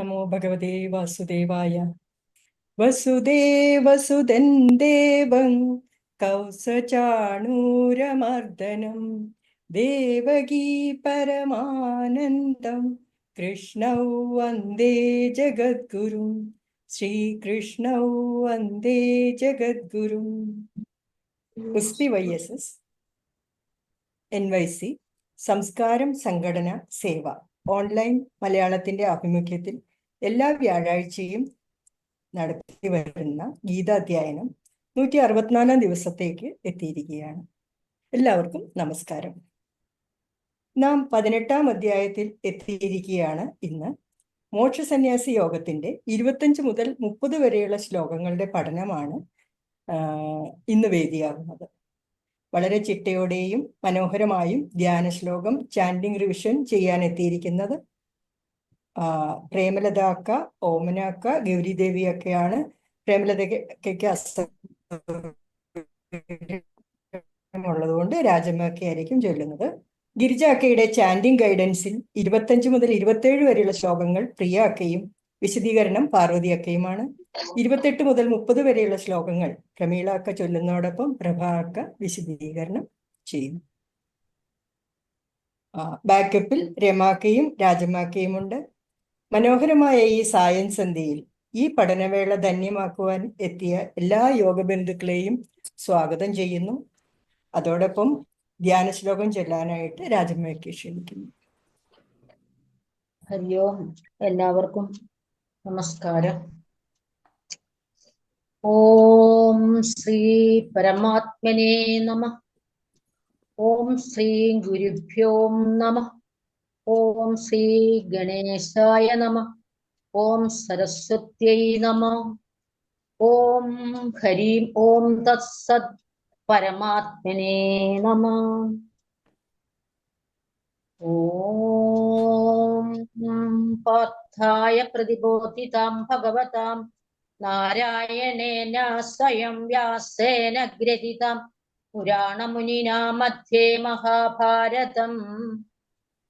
നമോ ഭഗവതേ വാസുദേവായ. വസുദേവസുതൻ ദേവം കൗസചാണൂരമർദ്ദനം ദേവകീ പരമാനന്ദം കൃഷ്ണൗ വന്ദേ ജഗദ്ഗുരും. ശ്രീകൃഷ്ണൗ വന്ദേ ജഗദ്ഗുരും. കുസ്തി YSS NYC സംസ്കാരം സംഘടന സേവ ഓൺലൈൻ മലയാളത്തിന്റെ ആഭിമുഖ്യത്തിൽ എല്ലാ വ്യാഴാഴ്ചയും നടത്തി വരുന്ന ഗീതാധ്യായനം 164 ദിവസത്തേക്ക് എത്തിയിരിക്കുകയാണ്. എല്ലാവർക്കും നമസ്കാരം. നാം 18-ാം അധ്യായത്തിൽ എത്തിയിരിക്കുകയാണ്. ഇന്ന് മോക്ഷസന്യാസി യോഗത്തിന്റെ 25 മുതൽ 30 വരെയുള്ള ശ്ലോകങ്ങളുടെ പഠനമാണ് ഇന്ന് വേദിയാകുന്നത്. വളരെ ചിട്ടയോടെയും മനോഹരമായും ധ്യാന ശ്ലോകം ചാൻഡിങ് റിവിഷൻ ചെയ്യാൻ എത്തിയിരിക്കുന്നത് പ്രേമലതാക്ക, ഓമനാക്ക, ഗൗരിദേവി ഒക്കെയാണ്. പ്രേമലതയ്ക്ക് ഉള്ളതുകൊണ്ട് രാജമ്മയൊക്കെ ആയിരിക്കും ചൊല്ലുന്നത്. ഗിരിജാക്കയുടെ ചാൻഡിങ് ഗൈഡൻസിൽ 25 മുതൽ 27 വരെയുള്ള ശ്ലോകങ്ങൾ പ്രിയ അക്കയും വിശദീകരണം പാർവതി അക്കയുമാണ്. 28 മുതൽ 30 വരെയുള്ള ശ്ലോകങ്ങൾ പ്രമീള അക്ക ചൊല്ലുന്നതോടൊപ്പം പ്രഭാ അക്ക വിശദീകരണം ചെയ്യുന്നു. ബാക്കപ്പിൽ രമാക്കയും രാജമാക്കയും ഉണ്ട്. മനോഹരമായ ഈ സായൻ സന്ധ്യയിൽ ഈ പഠനവേള ധന്യമാക്കുവാൻ എത്തിയ എല്ലാ യോഗബന്ധുക്കളെയും സ്വാഗതം ചെയ്യുന്നു. അതോടൊപ്പം ധ്യാന ശ്ലോകം ചൊല്ലാനായിട്ട് രാജമ്മയ്ക്ക് ക്ഷണിക്കുന്നു. ഹരി ഓം. എല്ലാവർക്കും നമസ്കാരം. ഓം ശ്രീ പരമാത്മനേ നമഃ. ഓം ശ്രീ ഗുരുഭ്യോ നമഃ. ഓം ശ്രീ ഗണേശായ നമഃ. ഓം സരസ്വത്यै നമഃ. ഓം ഹരിം ഓം തത്സത് പരമാത്മനേ നമഃ. ഓം പാർത്ഥായ പ്രതിബോധിതാം ഭഗവതാം നാരായണേന സ്വയം വ്യാസേന ഗ്രഥിതം പുരാണമുനിനാ മധ്യേ മഹാഭാരതം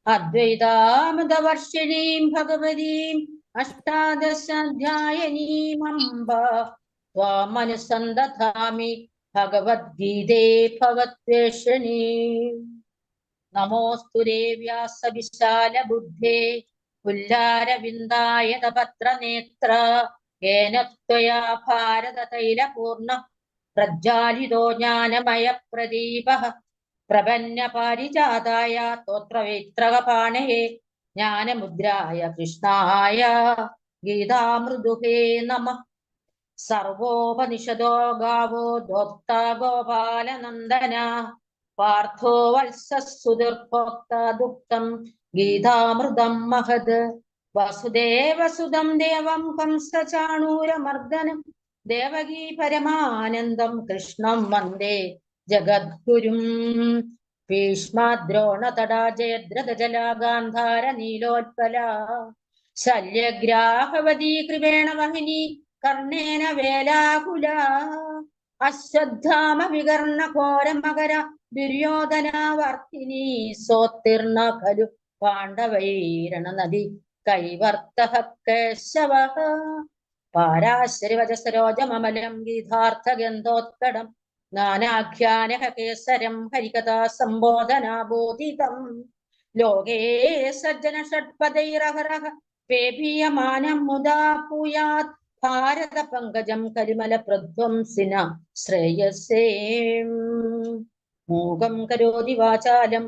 അദ്വൈതാമൃതവർഷിണീം ഭഗവതീം അഷ്ടാദശാധ്യായനീമംബ ത്വാമനുസന്ദധാമി ഭഗവദ്ഗീതേ ഭവദ്വേഷിണീം. നമോസ്തുരേ വ്യാസവിശാല ബുദ്ധേ പുല്ലാരവിന്ദായത പത്രനേത്ര യേന ത്വയാ ഭാരതതൈലപൂർണ്ണ പ്രജ്വാലിതോ ജ്ഞാനമയ പ്രദീപഃ പ്രപന്ന പാരിജാതായ തോത്രവേത്രകപാണയേ ജ്ഞാനമുദ്രായ കൃഷ്ണായ ഗീതാമൃദുഹേ നമഃ. സർവോപനിഷദോ ഗാവോ ദോക്ത ഗോപാലനന്ദന പാർത്ഥോ വത്സസുധുർഭോക്ത ദുഃഖം ഗീതാമൃതം മഹത്. വസുദേവസുതം ദേവം കംസചാണൂരമർദ്ദനം ദേവകീ പരമാനന്ദം കൃഷ്ണം വന്ദേ ജഗദ്ഗുരും. ഭീഷ്മാദ്രോണതടാ ജയദ്രഥജലാ ഗാന്ധാര നീലോത്പല ശല്യഗ്രാഹവതീ കൃപേണ വഹിനി കർണേന വേലാകുല അശ്വത്ഥാമ വികർണ ഘോരമകര ദുര്യോധനാവർത്തിനി സോത്തീർണ ഖലു പാണ്ഡവൈരണ നദി കൈവർത്തഃ കേശവഃ. പാരാശരിവചസരോജമമലം ഗീതാർത്ഥഗന്ധോത്കടം നാനാഖ്യാനഃ കേസരം ഹരികഥാ സംബോധനാബോധിതം ലോകേ സജ്ജന ഷഡ്പദൈരഹരഃ പേഭീയമാനം മുദാ ഭൂയാത് ഭാരത പങ്കജം കരിമല പ്രധ്വംസിന ശ്രേയസേ. മൂകം കരോതി വാചാലം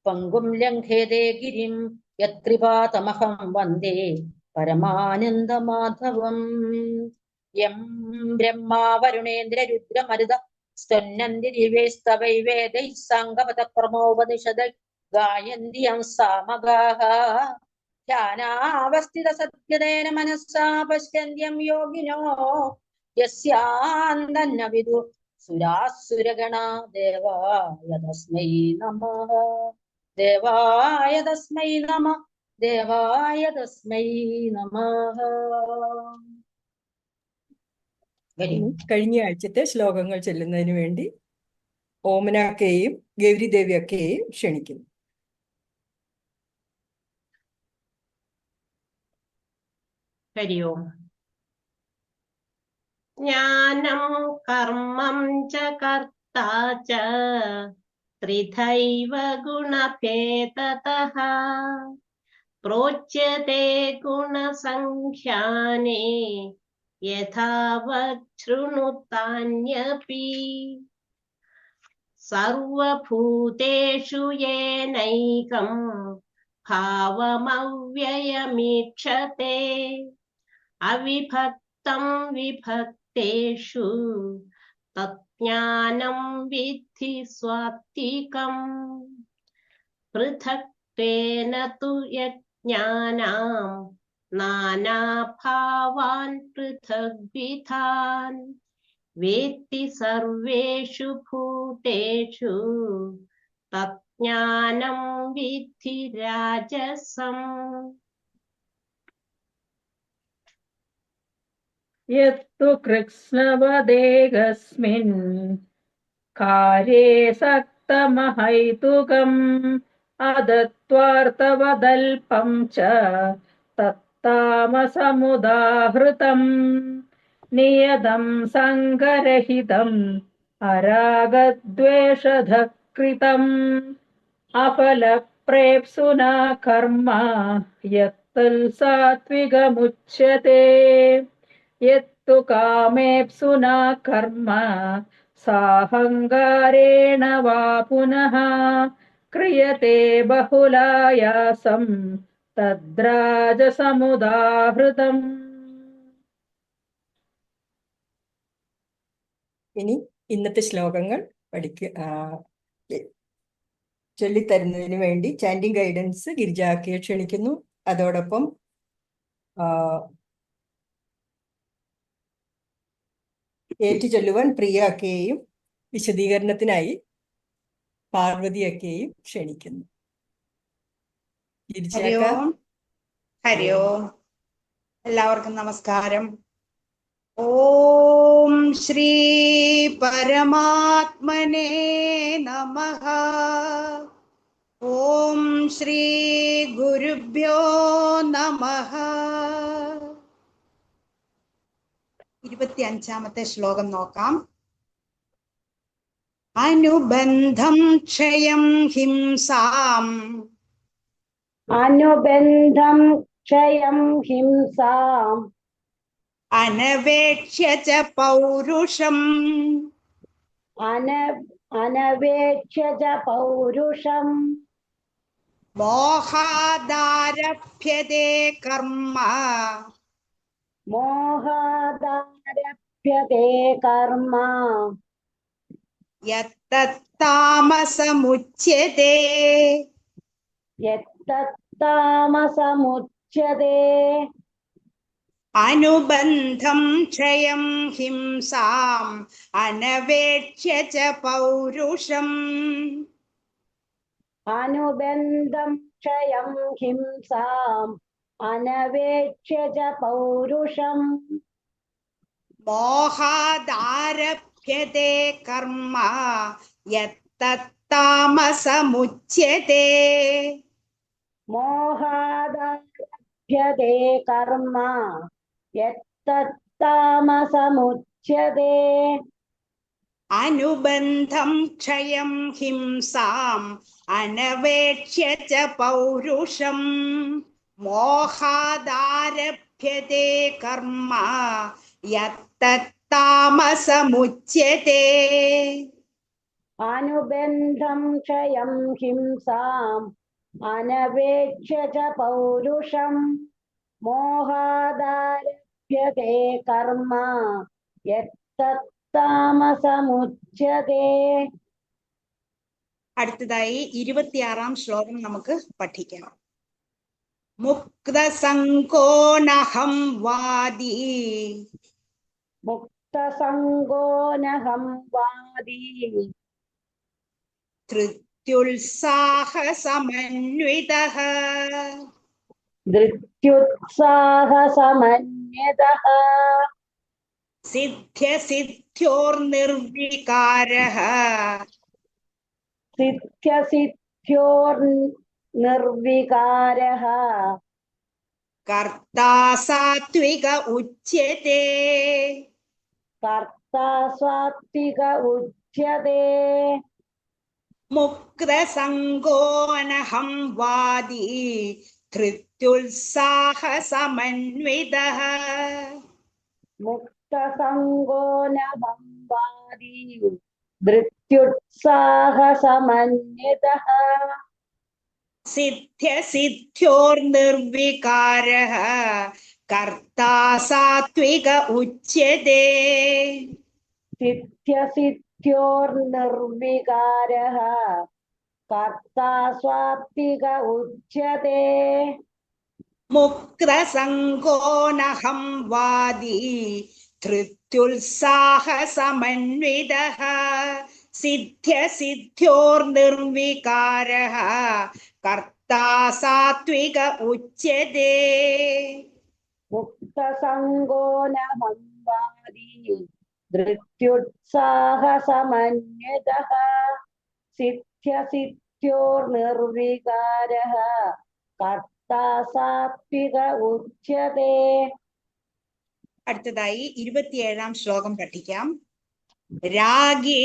പങ്കും ലംഘേതേ ഗിരിം യത്കൃപാതമഹം വന്ദേ പരമാനന്ദമാധവം. യം ബ്രഹ്മാ വരുണേന്ദ്ര രുദ്രമരുത സ്തന്നന്തി ദിവൈസ്തവൈ വേദൈ സാംഗപദ ക്രമോപനിഷദൈ ഗായന്തി യം സാമഗാഃ. ധ്യാനാവസ്ഥിത സത്യദേന മനസ്സാ പശ്യന്ത്യം യോഗിനോ യസ്യാന്തന്ന വിദു സുരാസുരഗണാ ദേവായ തസ്മൈ നമഃ. ദേവായ തസ്മൈ നമഃ. ദേവായ തസ്മൈ നമഃ. കഴിഞ്ഞ ആഴ്ചത്തെ ശ്ലോകങ്ങൾ ചൊല്ലുന്നതിന് വേണ്ടി ഓമനാക്കയെയും ഗൗരിദേവിയൊക്കെയും ക്ഷണിക്കുന്നു. ഹരി ഓം. ജ്ഞാനം കർമ്മം ച കർത്താ ച ത്രിധൈവ ഗുണഭേദതഃ പ്രോച്യത്തെ ഗുണസംഖ്യാനേ യഥാവത് ശൃണുതാന്യപി സർവഭൂതേഷു യേനൈകം ഭാവമവ്യയമീക്ഷത്തെ അവിഭക്തം വിഭക്തേഷു തജ്ഞാനം വിദ്ധി സ്വാത്വികം പൃഥക്ത്വേന തു യജ്ഞാനാം നാനാഭാവാൻ പൃഥഗ്വിധാൻ വേത്തി സർവേഷു ഭൂതേഷു തജ്ഞാനം വിദ്ധി രാജസം. യത്തു കൃത്സ്നവദേകസ്മിൻ കാര്യേ സക്തമഹൈതുകം അദത്വാർത്ഥവദൽപം ച തത്താമസമുദാഹൃതം നിയതം സംഗരഹിതം അരാഗദ്വേഷധകൃതം അഫലപ്രേപ്സുനാ കർമ്മ യത്തൽ സാത്വികമുച്യത്തെ യത്തു കാമേപ്സുനാ കർമ്മ സാഹങ്കാരേണ വാ പുനഃ ക്രിയത്തെ ബഹുലായാസം തദ്രാജസമുദാഹൃതം. ഇനി ഇന്നത്തെ ശ്ലോകങ്ങൾ ചൊല്ലിത്തരുന്നതിന് വേണ്ടി ചാൻഡിങ് ഗൈഡൻസ് ഗിരിജാക്കിയെ ക്ഷണിക്കുന്നു. അതോടൊപ്പം ഏറ്റു ചൊല്ലുവാൻ പ്രിയാക്കയെയും വിശദീകരണത്തിനായി പാർവതിയക്കയെയും ക്ഷണിക്കുന്നു. ഗിരിജാക്ക. ഹരി ഓം. എല്ലാവർക്കും നമസ്കാരം. ഓം ശ്രീ പരമാത്മനേ നമഃ. ഓം ശ്രീ ഗുരുഭ്യോ നമഃ. 25ാമത്തെ ശ്ലോകം നോക്കാം. അനുബന്ധം ക്ഷയം ഹിംസാം അനുബന്ധം ക്ഷയം ഹിംസാം അനവേക്ഷ്യ ച പൗരുഷം അനവേക്ഷ്യ ച പൗരുഷം മോഹാദാരഭ്യതേ കർമ്മ മോഹാദാരഭ്യതേ കർമ്മ യത്തത്താമസമുച്യതേ യത്തത്താമസമുച്യതേ. അനുബന്ധം ക്ഷയം ഹിംസാം അനവേക്ഷ്യ ച പൗരുഷം അനുബന്ധം ക്ഷയം ഹിംസാം അനവേക്ഷ്യ ച പൗരുഷം മോഹാദാരഭ്യതേ കർമ്മ യത്തത്താമസമുച്യതേ മോഹാദാരഭ്യതേ കർമ്മ യത്തത്താമസമുച്യതേ. അനുബന്ധം ക്ഷയം ഹിംസാം അനവേക്ഷ്യ ച പൗരുഷം മോഹാദാരഭ്യതേ കർമ്മ യത്തത്താമസമുച്യതേ. അനുബന്ധം ക്ഷയം ഹിംസാം അനവേക്ഷ്യ ച പൗരുഷം മോഹാദാരഭ്യതേ കർമ്മ യത്തത്താമസമുച്യതേ. അടുത്തതായി 26ാം ശ്ലോകം നമുക്ക് പഠിക്കാം. മുക്തസംഗോനഹം വാദി മുക്തസംഗോനഹം വാദി ധൃത്യുത്സാഹസമന്വിതഃ ധൃത്യുത്സാഹസമന്വിതഃ സിദ്ധ്യസിദ്ധ്യോർനിർവികാരഃ സിദ്ധ്യസിദ്ധ്യോർനിർവികാരഃ कर्ता सात्विक उच्यते कर्ता सात्विक उच्यते मुक्तसङ्गो नहं वादी धृत्युत्साहसमन्वितः मुक्तसङ्गो न वादी धृत्युत्साहसमन्वितः सिद्ध्यसिद्ध्योर्निर्विकारः कर्ता सात्विक उच्यते सिद्ध्यसिद्ध्योर्निर्विकारः कर्ता सात्विक उच्यते मुक्तसङ्गो नहं वादी धृत्युत्साहसमन्वितः सिद्ध्यसिद्ध्योर्निर्विकारः कर्ता सात्विक उच्यते मुक्तसङ्गो न वादी धृत्युत्साहसमन्वितः सिद्ध्यसिद्ध्योर्निर्विकारः कर्ता सात्विक उच्यते അടുത്തതായി 27-ാം ശ്ലോകം പഠിക്കാം. രാഗേ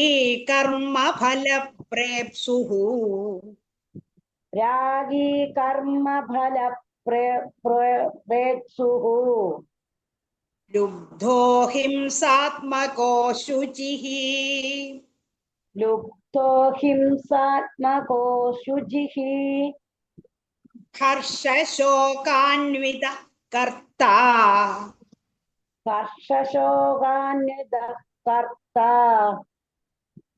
കർമ്മഫലപ്രേപ്സുഃ രാഗീ കർമ്മഫലപ്രേപ്സുഃ ലുബ്ധോ ഹിംസാത്മകോ ശുചിഃ ലുബ്ധോ ഹിംസാത്മകോ ശുചിഃ ഹർഷശോകാന്വിത കർത്താ ഹർഷശോകാന്വിതഃ കർത്താ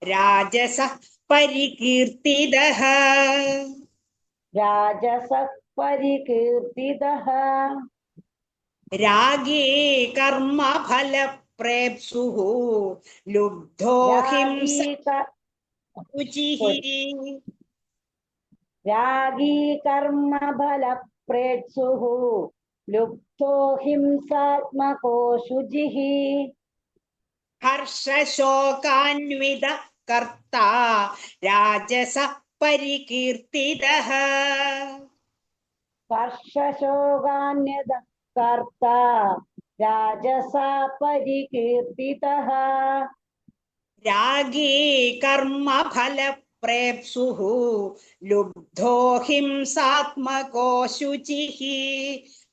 രാജസഃ പരികീർത്തിതഃ രാജസഃ പരികീർത്തിതഃ രാഗേ കർമ്മഫലപ്രേപ്സുഃ ലുബ്ധോ ഹിംസാ ശുചിഃ രാഗീ കർമ്മഫലപ്രേപ്സുഃ ലുബ്ധോ ഹിംസാത്മകോ ശുചിഃ ഹർഷശോകാന്വിത കർത്താ രാജസഃ പരികീർത്തിതഃ ഹർഷശോകാന്വിതഃ കർത്താ രാജസാ പരികീർത്തിതഃ രാഗേ കർമ്മഫലപ്രേപ്സുഃ ലുബ്ധോ ഹിംസാത്മകോ ശുചിഃ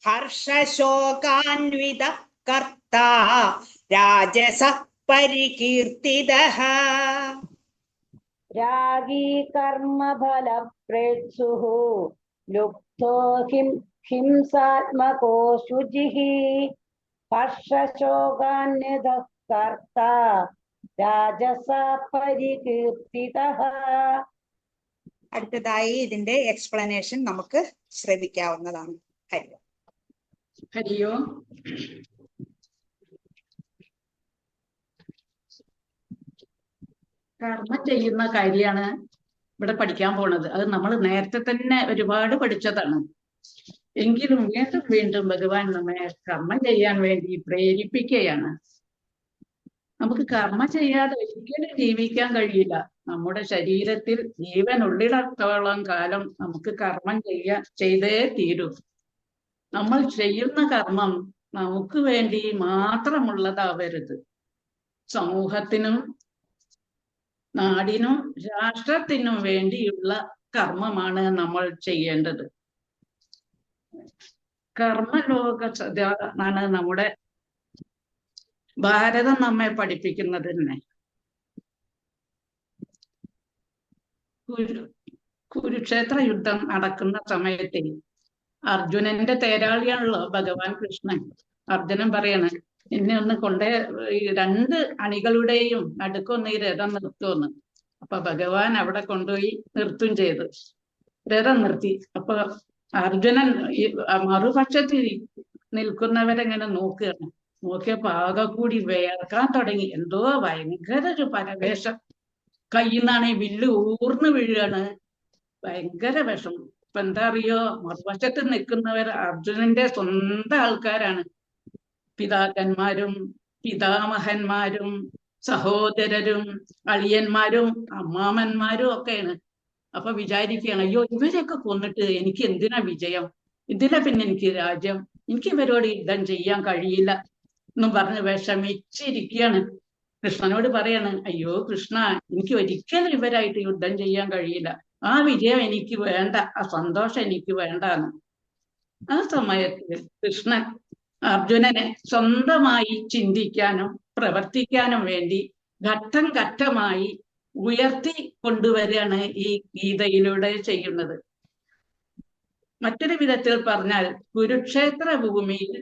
ഹർഷശോകാന്വിത കർത്താ രാജസഃ പരികീർത്തിതഃ രാഗീ കർമ്മഫലപ്രേപ്സുഃ ലുബ്ധോ ഹിംസാത്മകോ ശുചിഃ ഹർഷശോകാന്വിതഃ കർത്താ രാജസാ പരികീർത്തിതഃ അടുത്തതായി ഇതിന്റെ എക്സ്പ്ലനേഷൻ നമുക്ക് ശ്രവിക്കാവുന്നതാണ്. ഹരി ഹരിയോ. കർമ്മം ചെയ്യുന്ന കാര്യമാണ് ഇവിടെ പഠിക്കാൻ പോണത്. അത് നമ്മൾ നേരത്തെ തന്നെ ഒരുപാട് പഠിച്ചതാണ്. എങ്കിലും വീണ്ടും വീണ്ടും ഭഗവാൻ നമ്മെ കർമ്മം ചെയ്യാൻ വേണ്ടി പ്രേരിപ്പിക്കുകയാണ്. നമുക്ക് കർമ്മം ചെയ്യാതെ ഒരിക്കലും ജീവിക്കാൻ കഴിയില്ല. നമ്മുടെ ശരീരത്തിൽ ജീവൻ ഉള്ളിടത്തോളം കാലം നമുക്ക് കർമ്മം ചെയ്തേ തീരൂ. നമ്മൾ ചെയ്യുന്ന കർമ്മം നമുക്ക് വേണ്ടി മാത്രമുള്ളതാവരുത്. സമൂഹത്തിനും നാടിനും രാഷ്ട്രത്തിനും വേണ്ടിയുള്ള കർമ്മമാണ് നമ്മൾ ചെയ്യേണ്ടത്. കർമ്മലോക ആണ് നമ്മുടെ ഭാരതം നമ്മെ പഠിപ്പിക്കുന്നത് തന്നെ. കുരുക്ഷേത്ര യുദ്ധം നടക്കുന്ന സമയത്ത് അർജുനന്റെ തേരാളിയാണല്ലോ ഭഗവാൻ കൃഷ്ണൻ. അർജുനൻ പറയാണ്, എന്നെ ഒന്ന് കൊണ്ടേ ഈ രണ്ട് അണികളുടെയും നടുക്കൊന്ന് ഈ രഥം നിർത്തുമെന്ന്. അപ്പൊ ഭഗവാൻ അവിടെ കൊണ്ടുപോയി നിർത്തും ചെയ്തു. രഥം നിർത്തി. അപ്പൊ അർജുനൻ ഈ മറുപക്ഷത്തിൽ നിൽക്കുന്നവരെങ്ങനെ നോക്കുകയാണ്. നോക്കിയപ്പോ ആകെ കൂടി വേർക്കാൻ തുടങ്ങി. എന്തോ ഭയങ്കര ഒരു പരവേഷം. കയ്യിൽ നിന്നാണ് ഈ വില്ല് ഊർന്ന് വീഴുകയാണ്. ഭയങ്കര വിഷം. ഇപ്പൊ എന്താ അറിയോ, മറുവശത്ത് നിൽക്കുന്നവർ അർജുനന്റെ സ്വന്തം ആൾക്കാരാണ്. പിതാക്കന്മാരും പിതാമഹന്മാരും സഹോദരരും അളിയന്മാരും അമ്മാമന്മാരും ഒക്കെയാണ്. അപ്പൊ വിചാരിക്കുകയാണ്, അയ്യോ ഇവരെയൊക്കെ കൊന്നിട്ട് എനിക്ക് എന്തിനാ വിജയം, ഇതിലെ പിന്നെ എനിക്ക് രാജ്യം എനിക്ക് ഇവരോട് യുദ്ധം ചെയ്യാൻ കഴിയില്ല എന്നും പറഞ്ഞ് വിഷമിച്ചിരിക്കുകയാണ്. കൃഷ്ണനോട് പറയാണ്, അയ്യോ കൃഷ്ണ, എനിക്ക് ഒരിക്കലും ഇവരായിട്ട് യുദ്ധം ചെയ്യാൻ കഴിയില്ല. ആ വിജയം എനിക്ക് വേണ്ട, ആ സന്തോഷം എനിക്ക് വേണ്ടാന്ന്. ആ സമയത്ത് കൃഷ്ണൻ അർജുനനെ സ്വന്തമായി ചിന്തിക്കാനും പ്രവർത്തിക്കാനും വേണ്ടി ഘട്ടം ഘട്ടമായി ഉയർത്തി കൊണ്ടുവരികയാണ് ഈ ഗീതയിലൂടെ ചെയ്യുന്നത്. മറ്റൊരു വിധത്തിൽ പറഞ്ഞാൽ കുരുക്ഷേത്ര ഭൂമിയിൽ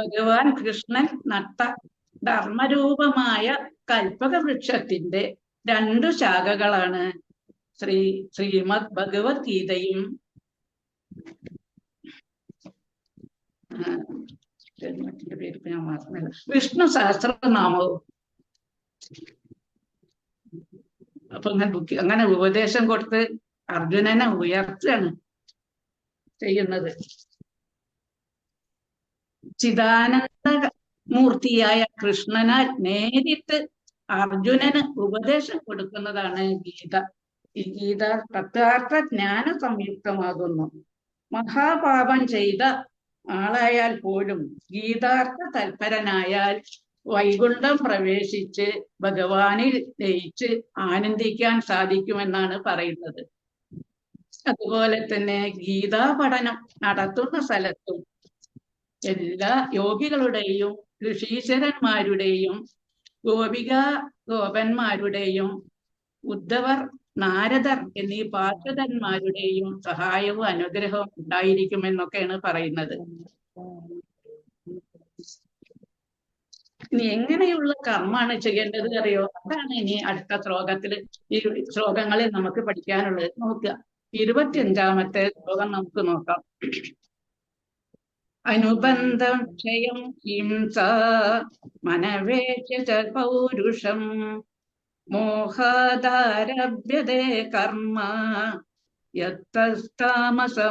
ഭഗവാൻ കൃഷ്ണൻ നട്ട ധർമ്മരൂപമായ കൽപ്പക വൃക്ഷത്തിന്റെ 2 ശാഖകളാണ് ശ്രീമദ് ഭഗവത്ഗീതയും പേര് ഞാൻ മറന്നില്ല, വിഷ്ണു സഹസ്രനാമവും. അപ്പൊ അങ്ങനെ ഉപദേശം കൊടുത്ത് അർജുനനെ ഉയർത്തുകയാണ് ചെയ്യുന്നത്. ചിദാനന്ദ മൂർത്തിയായ കൃഷ്ണനാൽ നേരിട്ട് അർജുനന് ഉപദേശം കൊടുക്കുന്നതാണ് ഗീത. ഈ ഗീത തത്വാർത്ഥ ജ്ഞാന സംയുക്തമാകുന്നു. മഹാപാപം ചെയ്ത ആളായാൽ പോലും ഗീതാർത്ഥ തൽപരനായാൽ വൈകുണ്ഠം പ്രവേശിച്ച് ഭഗവാനിൽ ലയിച്ച് ആനന്ദിക്കാൻ സാധിക്കുമെന്നാണ് പറയുന്നത്. അതുപോലെ തന്നെ ഗീതാ പഠനം നടത്തുന്ന സ്ഥലത്തും എല്ലാ യോഗികളുടെയും ഋഷീശ്വരന്മാരുടെയും ഗോപന്മാരുടെയും ഉദ്ധവർ, നാരദർ എന്നീ പാർഷദന്മാരുടെയും സഹായവും അനുഗ്രഹവും ഉണ്ടായിരിക്കുമെന്നൊക്കെയാണ് പറയുന്നത്. ഇനി എങ്ങനെയുള്ള കർമ്മമാണ് ചെയ്യേണ്ടത് അറിയോ? അതാണ് ഇനി അടുത്ത ശ്ലോകത്തിൽ, ഈ ശ്ലോകങ്ങളിൽ നമുക്ക് പഠിക്കാനുള്ളത്. നോക്കുക, 25ാമത്തെ ശ്ലോകം നമുക്ക് നോക്കാം. അനുബന്ധം ക്ഷയം ഹിംസ മനവേക്ഷ്യ പൗരുഷം മോഹാദാരഭ്യതേ കർമ്മ യത്തസ്താമസമുച്യതേ.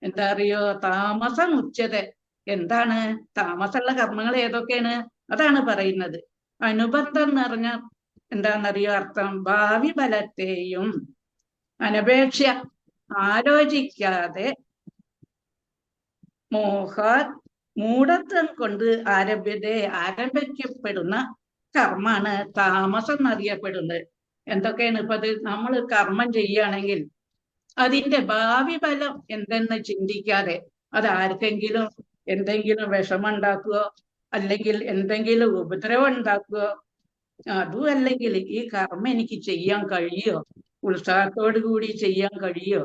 എന്താ അറിയോ? താമസമുച്യതേ. എന്താണ് താമസമുള്ള കർമ്മങ്ങൾ ഏതൊക്കെയാണ്? അതാണ് പറയുന്നത്. അനുബന്ധം എന്ന് പറഞ്ഞാൽ എന്താണെന്നറിയോ അർത്ഥം? ഭാവി ഫലത്തെയും അനപേക്ഷ ആലോചിക്കാതെ മൂഢത്വം കൊണ്ട് ആരംഭിക്കപ്പെടുന്ന കർമ്മാണ് താമസം എന്നറിയപ്പെടുന്നത്. എന്തൊക്കെയാണ് ഇപ്പൊ അത്? നമ്മൾ കർമ്മം ചെയ്യുകയാണെങ്കിൽ അതിന്റെ ഭാവി ഫലം എന്തെന്ന് ചിന്തിക്കാതെ അത് ആർക്കെങ്കിലും എന്തെങ്കിലും വിഷമം ഉണ്ടാക്കുകയോ അല്ലെങ്കിൽ എന്തെങ്കിലും ഉപദ്രവം ഉണ്ടാക്കുകയോ അതും അല്ലെങ്കിൽ ഈ കർമ്മം എനിക്ക് ചെയ്യാൻ കഴിയോ, ഉത്സാഹത്തോടു കൂടി ചെയ്യാൻ കഴിയോ,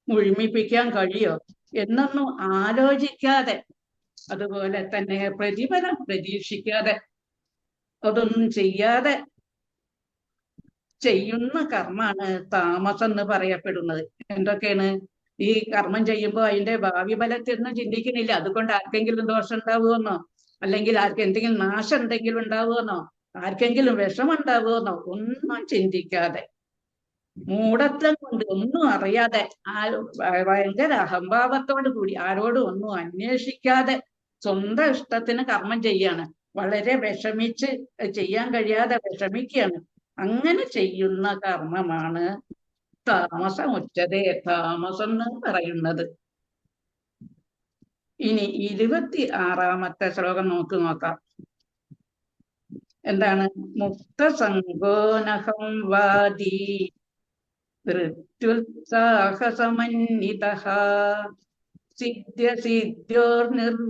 മുഴുമിപ്പിക്കാൻ കഴിയോ എന്നൊന്നും ആലോചിക്കാതെ, അതുപോലെ തന്നെ പ്രതിഫലം പ്രതീക്ഷിക്കാതെ, അതൊന്നും ചെയ്യാതെ ചെയ്യുന്ന കർമ്മാണ് താമസം എന്ന് പറയപ്പെടുന്നത്. എന്തൊക്കെയാണ്? ഈ കർമ്മം ചെയ്യുമ്പോൾ അതിന്റെ ഭാവി ഫലത്തൊന്നും ചിന്തിക്കുന്നില്ല. അതുകൊണ്ട് ആർക്കെങ്കിലും ദോഷം ഉണ്ടാവുമെന്നോ അല്ലെങ്കിൽ ആർക്കെന്തെങ്കിലും നാശം എന്തെങ്കിലും ഉണ്ടാവുമെന്നോ ആർക്കെങ്കിലും വിഷമം ഉണ്ടാവുമെന്നോ ഒന്നും ചിന്തിക്കാതെ, മൂഢത്വം കൊണ്ട് ഒന്നും അറിയാതെ, ഭയങ്കര അഹംഭാവത്തോടു കൂടി ആരോടും ഒന്നും അന്വേഷിക്കാതെ സ്വന്തം ഇഷ്ടത്തിന് കർമ്മം ചെയ്യാണ്. വളരെ വിഷമിച്ച് ചെയ്യാൻ കഴിയാതെ വിഷമിക്കുകയാണ്. അങ്ങനെ ചെയ്യുന്ന കർമ്മമാണ് താമസമുച്ചതേ, താമസം എന്ന് പറയുന്നത്. ഇനി 26ാമത്തെ ശ്ലോകം നോക്കാം. എന്താണ്? മുക്തസംഗോനഹം വാദി ധൃത്യുത്സാഹസമന്വിതഃ സിദ്ധ്യോർനിർവികാരഃ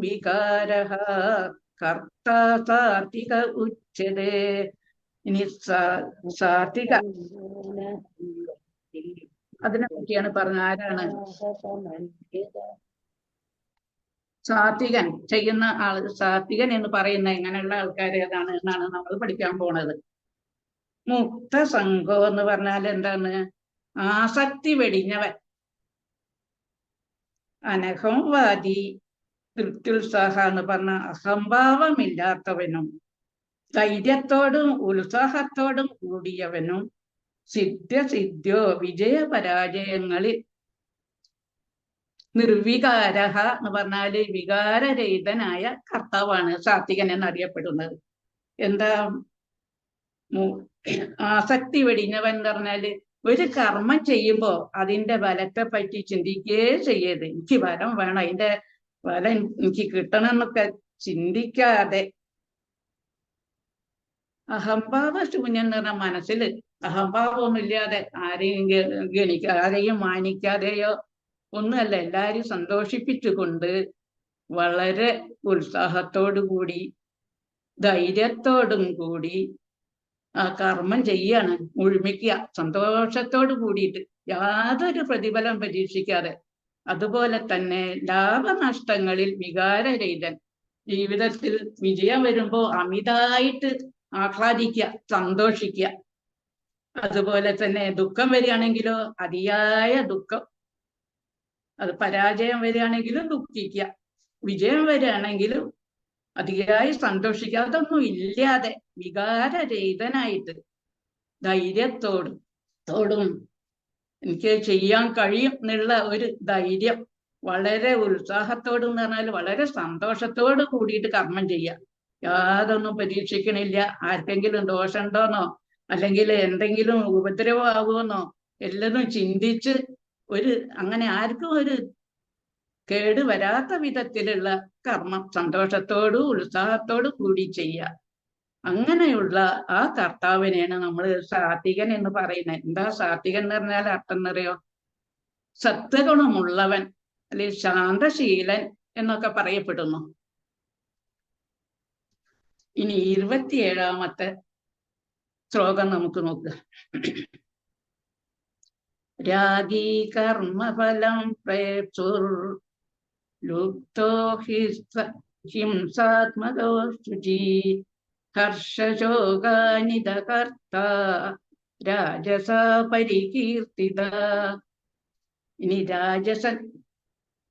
കർത്താ സാത്വിക ഉച്യതേ. ഇനി സാത്വിക, അതിനെ പറ്റിയാണ് പറഞ്ഞ. ആരാണ് സാത്വികൻ ചെയ്യുന്ന ആള്? സാത്വികൻ എന്ന് പറയുന്ന എങ്ങനെയുള്ള ആൾക്കാർ ഏതാണ് എന്നാണ് നമ്മൾ പഠിക്കാൻ പോണത്. മുക്തസംഗോ എന്ന് പറഞ്ഞാൽ എന്താണ്? ആസക്തി വെടിഞ്ഞവൻ. അനഹംവാദി, തൃപ്ത്യുത്സാഹ എന്ന് പറഞ്ഞ അഹംഭാവമില്ലാത്തവനും ധൈര്യത്തോടും ഉത്സാഹത്തോടും കൂടിയവനും സിദ്ധ്യോ വിജയപരാജയങ്ങളിൽ നിർവികാരഹ എന്ന് പറഞ്ഞാല് വികാരരഹിതനായ കർത്താവാണ് സാത്വികൻ എന്നറിയപ്പെടുന്നത്. എന്താ ആസക്തി വെടിഞ്ഞവൻ എന്ന് പറഞ്ഞാല് ഒരു കർമ്മം ചെയ്യുമ്പോ അതിന്റെ ഫലത്തെ പറ്റി ചിന്തിക്കുകയേ ചെയ്യരുത്. എനിക്ക് ഫലം വേണം, അതിന്റെ ഫലം എനിക്ക് കിട്ടണം എന്നൊക്കെ ചിന്തിക്കാതെ അഹംഭാവ ശൂന്യം എന്ന് പറഞ്ഞ മനസ്സിൽ അഹംഭാവമൊന്നുമില്ലാതെ ആരെയും മാനിക്കാതെയോ ഒന്നുമല്ല, എല്ലാരെയും സന്തോഷിപ്പിച്ചുകൊണ്ട് വളരെ ഉത്സാഹത്തോടു കൂടി ധൈര്യത്തോടും കൂടി ആ കർമ്മം ചെയ്യാണ്, മുഴുമിക്കുക സന്തോഷത്തോട് കൂടിയിട്ട്, യാതൊരു പ്രതിഫലം പ്രതീക്ഷിക്കാതെ. അതുപോലെ തന്നെ ലാഭനഷ്ടങ്ങളിൽ വികാരരഹിതൻ, ജീവിതത്തിൽ വിജയം വരുമ്പോ അമിതായിട്ട് ആഹ്ലാദിക്കുക, സന്തോഷിക്കുക. അതുപോലെ തന്നെ ദുഃഖം വരികയാണെങ്കിലോ അതിയായ ദുഃഖം, അത് പരാജയം വരികയാണെങ്കിലും ദുഃഖിക്കുക, വിജയം വരികയാണെങ്കിലും അതിയായി സന്തോഷിക്കുക. അതൊന്നും ഇല്ലാതെ വികാരരഹിതനായിട്ട് ധൈര്യത്തോടും എനിക്ക് ചെയ്യാൻ കഴിയും എന്നുള്ള ഒരു ധൈര്യം, വളരെ ഉത്സാഹത്തോടും എന്ന് പറഞ്ഞാൽ വളരെ സന്തോഷത്തോട് കൂടിയിട്ട് കർമ്മം ചെയ്യുക. യാതൊന്നും പരീക്ഷിക്കണില്ല, ആർക്കെങ്കിലും ദോഷമുണ്ടോന്നോ അല്ലെങ്കിൽ എന്തെങ്കിലും ഉപദ്രവമാകുമെന്നോ എല്ലതും ചിന്തിച്ച് അങ്ങനെ ആർക്കും ഒരു കേട് വരാത്ത വിധത്തിലുള്ള കർമ്മം സന്തോഷത്തോടും ഉത്സാഹത്തോടും കൂടി ചെയ്യുക. അങ്ങനെയുള്ള ആ കർത്താവിനെയാണ് നമ്മൾ സാത്വികൻ എന്ന് പറയുന്നത്. എന്താ സാത്വികൻ എന്ന് പറഞ്ഞാൽ അർത്ഥം എന്നറിയോ? സത്വഗുണമുള്ളവൻ അല്ലെങ്കിൽ ശാന്തശീലൻ എന്നൊക്കെ പറയപ്പെടുന്നു. ഇനി 27ാമത്തെ ശ്ലോകം നമുക്ക് നോക്കുക. രാഗീ കർമ്മഫലം പ്രേപ്സുർ ലുപ്തോ ഹിംസാത്മകോ ശുചി ഹർഷശോകാനിത കർത്ത രാജസ പരികീർത്തിത. ഇനി രാജസൻ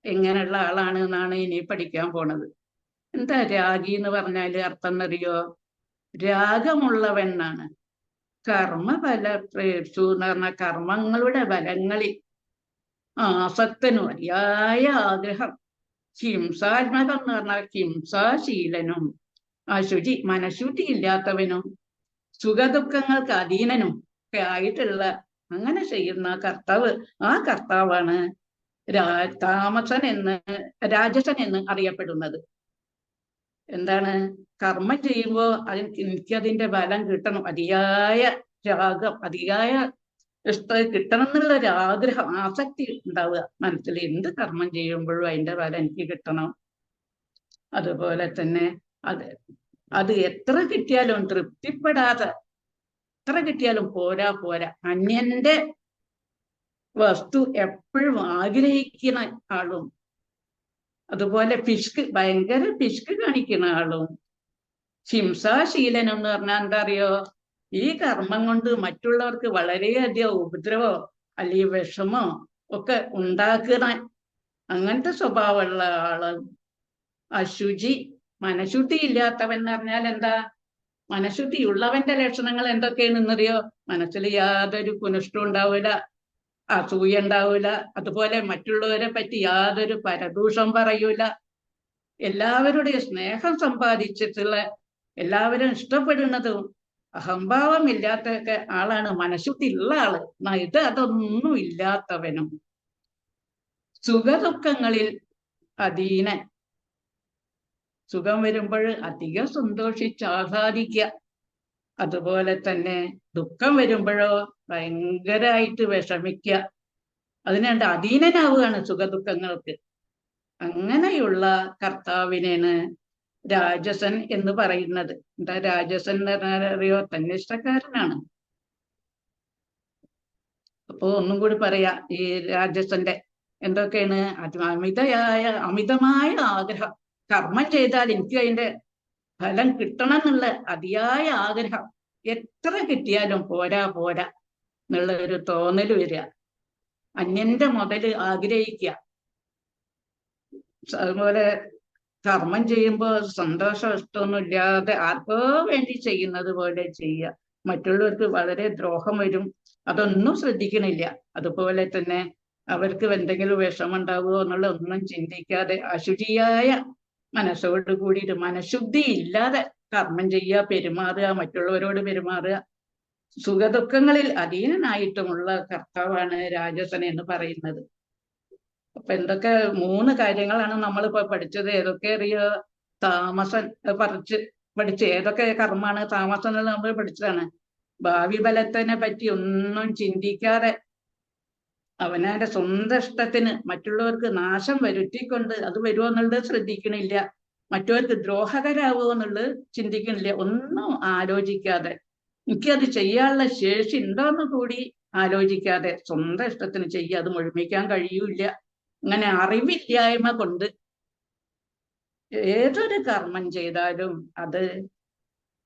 എങ്ങനെയുള്ള ആളാണ് എന്നാണ് ഇനി പഠിക്കാൻ പോണത്. എന്താ രാഗി എന്ന് പറഞ്ഞാല് അർത്ഥം എന്നറിയോ? രാഗമുള്ളവൻ എന്നാണ്. കർമ്മഫല പ്രേപ്സു എന്ന് പറഞ്ഞ കർമ്മങ്ങളുടെ ഫലങ്ങളിൽ ആസക്തനും അതിയായ ആഗ്രഹം. ഹിംസാത്മകം എന്ന് പറഞ്ഞാൽ ഹിംസാശീലനും അശുചി മനഃശുദ്ധി ഇല്ലാത്തവനും സുഖദുഃഖങ്ങൾക്ക് അധീനനും ഒക്കെ ആയിട്ടുള്ള അങ്ങനെ ചെയ്യുന്ന കർത്താവ്, ആ കർത്താവാണ് രാജസൻ എന്ന് അറിയപ്പെടുന്നത്. എന്താണ്? കർമ്മം ചെയ്യുമ്പോ എനിക്കതിന്റെ ഫലം കിട്ടണം, അതിയായ രാഗം, അതിയായ കിട്ടണം എന്നുള്ള ഒരു ആഗ്രഹം, ആസക്തി ഉണ്ടാവുക മനസ്സിൽ. എന്ത് കർമ്മം ചെയ്യുമ്പോഴും അതിന്റെ ഫലം എനിക്ക് കിട്ടണം. അതുപോലെ തന്നെ അത് എത്ര കിട്ടിയാലും തൃപ്തിപ്പെടാതെ, എത്ര കിട്ടിയാലും പോരാ. അന്യന്റെ വസ്തു എപ്പോഴും ആഗ്രഹിക്കുന്ന ആളും, അതുപോലെ ഭയങ്കര പിശുക്ക് കാണിക്കുന്ന ആളും. ഹിംസാശീലനം എന്ന് പറഞ്ഞാൽ എന്താ അറിയോ? ഈ കർമ്മം കൊണ്ട് മറ്റുള്ളവർക്ക് വളരെയധികം ഉപദ്രവോ അല്ലെങ്കിൽ വിഷമോ ഒക്കെ ഉണ്ടാക്കുന്ന അങ്ങനത്തെ സ്വഭാവമുള്ള ആള്. അശുചി മനഃശുദ്ധി ഇല്ലാത്തവൻ എന്ന് പറഞ്ഞാൽ എന്താ? മനഃശുദ്ധി ഉള്ളവന്റെ ലക്ഷണങ്ങൾ എന്തൊക്കെയാണെന്നറിയോ? മനസ്സിൽ യാതൊരു കുനിഷ്ടം ഉണ്ടാവില്ല, അസൂയ ഉണ്ടാവില്ല, അതുപോലെ മറ്റുള്ളവരെ പറ്റി യാതൊരു പരദൂഷം പറയൂല, എല്ലാവരുടെയും സ്നേഹം സമ്പാദിച്ചിട്ടുള്ള, എല്ലാവരും ഇഷ്ടപ്പെടുന്നതും അഹംഭാവമില്ലാത്തൊക്കെ ആളാണ് മനഃശുദ്ധി ഉള്ള ആള്. അതൊന്നും ഇല്ലാത്തവനും. സുഖദുഃഖങ്ങളിൽ അധീനൻ, സുഖം വരുമ്പോൾ അധികം സന്തോഷിച്ച് ആഹ്ലാദിക്കുക, അതുപോലെ തന്നെ ദുഃഖം വരുമ്പോഴോ ഭയങ്കരമായിട്ട് വിഷമിക്കുക, അതിനുണ്ട് അധീനനാവുകയാണ് സുഖദുഃഖങ്ങൾക്ക്. അങ്ങനെയുള്ള കർത്താവിനെയാണ് രാജസൻ എന്ന് പറയുന്നത്. എന്താ രാജസൻ എന്ന് പറഞ്ഞാൽ അറിയോ? തന്നിഷ്ടക്കാരനാണ്. അപ്പോ ഒന്നും കൂടി പറയാ, ഈ രാജസന്റെ എന്തൊക്കെയാണ്? അമിതമായ ആഗ്രഹം, കർമ്മം ചെയ്താൽ എനിക്ക് അതിന്റെ ഫലം കിട്ടണം എന്നുള്ള അതിയായ ആഗ്രഹം, എത്ര കിട്ടിയാലും പോരാ എന്നുള്ള ഒരു തോന്നൽ വരിക, അന്യന്റെ മുതല് ആഗ്രഹിക്കുക. അതുപോലെ കർമ്മം ചെയ്യുമ്പോൾ സന്തോഷം ഇഷ്ടമൊന്നും ഇല്ലാതെ ആർക്കോ വേണ്ടി ചെയ്യുന്നത് പോലെ ചെയ്യുക, മറ്റുള്ളവർക്ക് വളരെ ദ്രോഹം വരും, അതൊന്നും ശ്രദ്ധിക്കണില്ല. അതുപോലെ തന്നെ അവർക്ക് എന്തെങ്കിലും വിഷമുണ്ടാവുമോ എന്നുള്ള ഒന്നും ചിന്തിക്കാതെ അശുചിയായ മനസ്സോട് കൂടിയിട്ട് മനഃശുദ്ധി ഇല്ലാതെ കർമ്മം ചെയ്യുക, പെരുമാറുക, മറ്റുള്ളവരോട് പെരുമാറുക. സുഖദുഃഖങ്ങളിൽ അധീനനായിട്ടുമുള്ള കർത്താവാണ് രാജസൻ എന്ന് പറയുന്നത്. അപ്പൊ എന്തൊക്കെ 3 കാര്യങ്ങളാണ് നമ്മളിപ്പോ പഠിച്ചത്. ഏതൊക്കെ അറിയോ? താമസൻ പഠിച്ച് ഏതൊക്കെ കർമ്മാണ് താമസം എന്നുള്ളത് നമ്മൾ പഠിച്ചതാണ്. ഭാവി ഫലത്തിനെ പറ്റി ഒന്നും ചിന്തിക്കാതെ അവനവന്റെ സ്വന്തം ഇഷ്ടത്തിന് മറ്റുള്ളവർക്ക് നാശം വരുത്തിക്കൊണ്ട് അത് വരുമോ എന്നുള്ളത് ശ്രദ്ധിക്കണില്ല, മറ്റവർക്ക് ദ്രോഹകരാകുമോ എന്നുള്ളത് ചിന്തിക്കണില്ല, ഒന്നും ആലോചിക്കാതെ എനിക്കത് ചെയ്യാനുള്ള ശേഷി ഉണ്ടോന്ന് കൂടി ആലോചിക്കാതെ സ്വന്തം ഇഷ്ടത്തിന് ചെയ്യുക. അത് മുഴുമിക്കാൻ കഴിയൂല. അങ്ങനെ അറിവില്ലായ്മ കൊണ്ട് ഏതൊരു കർമ്മം ചെയ്താലും അത്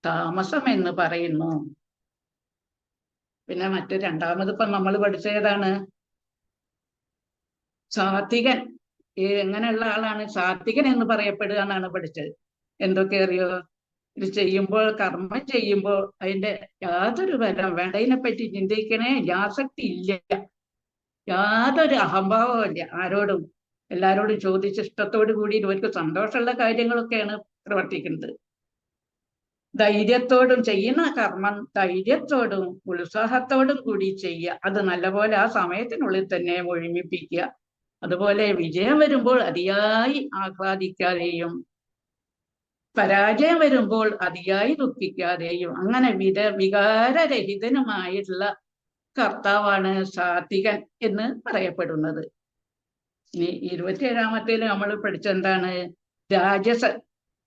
താമസം എന്ന് പറയുന്നു. പിന്നെ രണ്ടാമതിപ്പം നമ്മൾ പഠിച്ചതാണ് സാത്വികൻ. എങ്ങനെയുള്ള ആളാണ് സാത്വികൻ എന്ന് പറയപ്പെടുക എന്നാണ് പഠിച്ചത്. എന്തൊക്കെ അറിയോ? ഇത് ചെയ്യുമ്പോൾ, കർമ്മം ചെയ്യുമ്പോൾ അതിന്റെ യാതൊരു ഫലം വേണ്ട, അതിനെപ്പറ്റി ചിന്തിക്കണേ ആസക്തി ഇല്ല, യാതൊരു അഹംഭാവവും ഇല്ല, ആരോടും എല്ലാരോടും ചോദിച്ച് ഇഷ്ടത്തോടു കൂടി ഇവർക്ക് സന്തോഷമുള്ള കാര്യങ്ങളൊക്കെയാണ് പ്രവർത്തിക്കുന്നത്. ധൈര്യത്തോടും ചെയ്യുന്ന കർമ്മം ധൈര്യത്തോടും ഉത്സാഹത്തോടും കൂടി ചെയ്യുക. അത് നല്ലപോലെ ആ സമയത്തിനുള്ളിൽ തന്നെ മുഴുമിപ്പിക്കുക. അതുപോലെ വിജയം വരുമ്പോൾ അതിയായി ആഹ്ലാദിക്കാതെയും പരാജയം വരുമ്പോൾ അതിയായി ദുഃഖിക്കാതെയും അങ്ങനെ വികാരരഹിതനുമായിട്ടുള്ള കർത്താവാണ് സാത്വികൻ എന്ന് പറയപ്പെടുന്നത്. ഇനി 27-ാമത്തേല് നമ്മൾ പഠിച്ചെന്താണ്? രാജസൻ.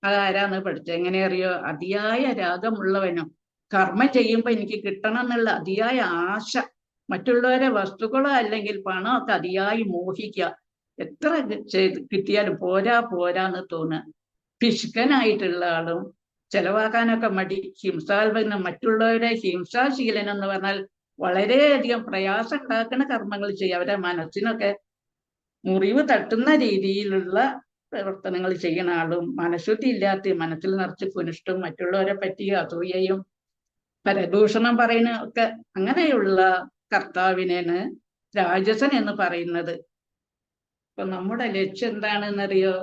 അതാരാന്ന് പഠിച്ചത്? എങ്ങനെ അറിയോ? അതിയായ രാഗമുള്ളവനും കർമ്മം ചെയ്യുമ്പോൾ എനിക്ക് കിട്ടണം എന്നുള്ള അതിയായ ആശ, മറ്റുള്ളവരെ വസ്തുക്കളോ അല്ലെങ്കിൽ പണമോ ഒക്കെ അതിയായി മോഹിക്കുക, എത്ര കിട്ടിയാലും പോരാന്ന് തോന്നുക. പിശുക്കനായിട്ടുള്ള ആളും ചെലവാക്കാനൊക്കെ മടി, ഹിംസാൽപനം, മറ്റുള്ളവരെ ഹിംസാശീലൻ എന്ന് പറഞ്ഞാൽ വളരെയധികം പ്രയാസം ഉണ്ടാക്കുന്ന കർമ്മങ്ങൾ ചെയ്യുക. അവരുടെ മനസ്സിനൊക്കെ മുറിവ് തട്ടുന്ന രീതിയിലുള്ള പ്രവർത്തനങ്ങൾ ചെയ്യുന്ന ആളും മനഃശുദ്ധി ഇല്ലാത്ത, മനസ്സിൽ നിറച്ച് കുനിഷ്ടും മറ്റുള്ളവരെ പറ്റി അസൂയയും പരദൂഷണം പറയുന്ന ഒക്കെ അങ്ങനെയുള്ള കർത്താവിനാണ് രാജസൻ എന്ന് പറയുന്നത്. അപ്പൊ നമ്മുടെ ലക്ഷ്യം എന്താണെന്നറിയോ?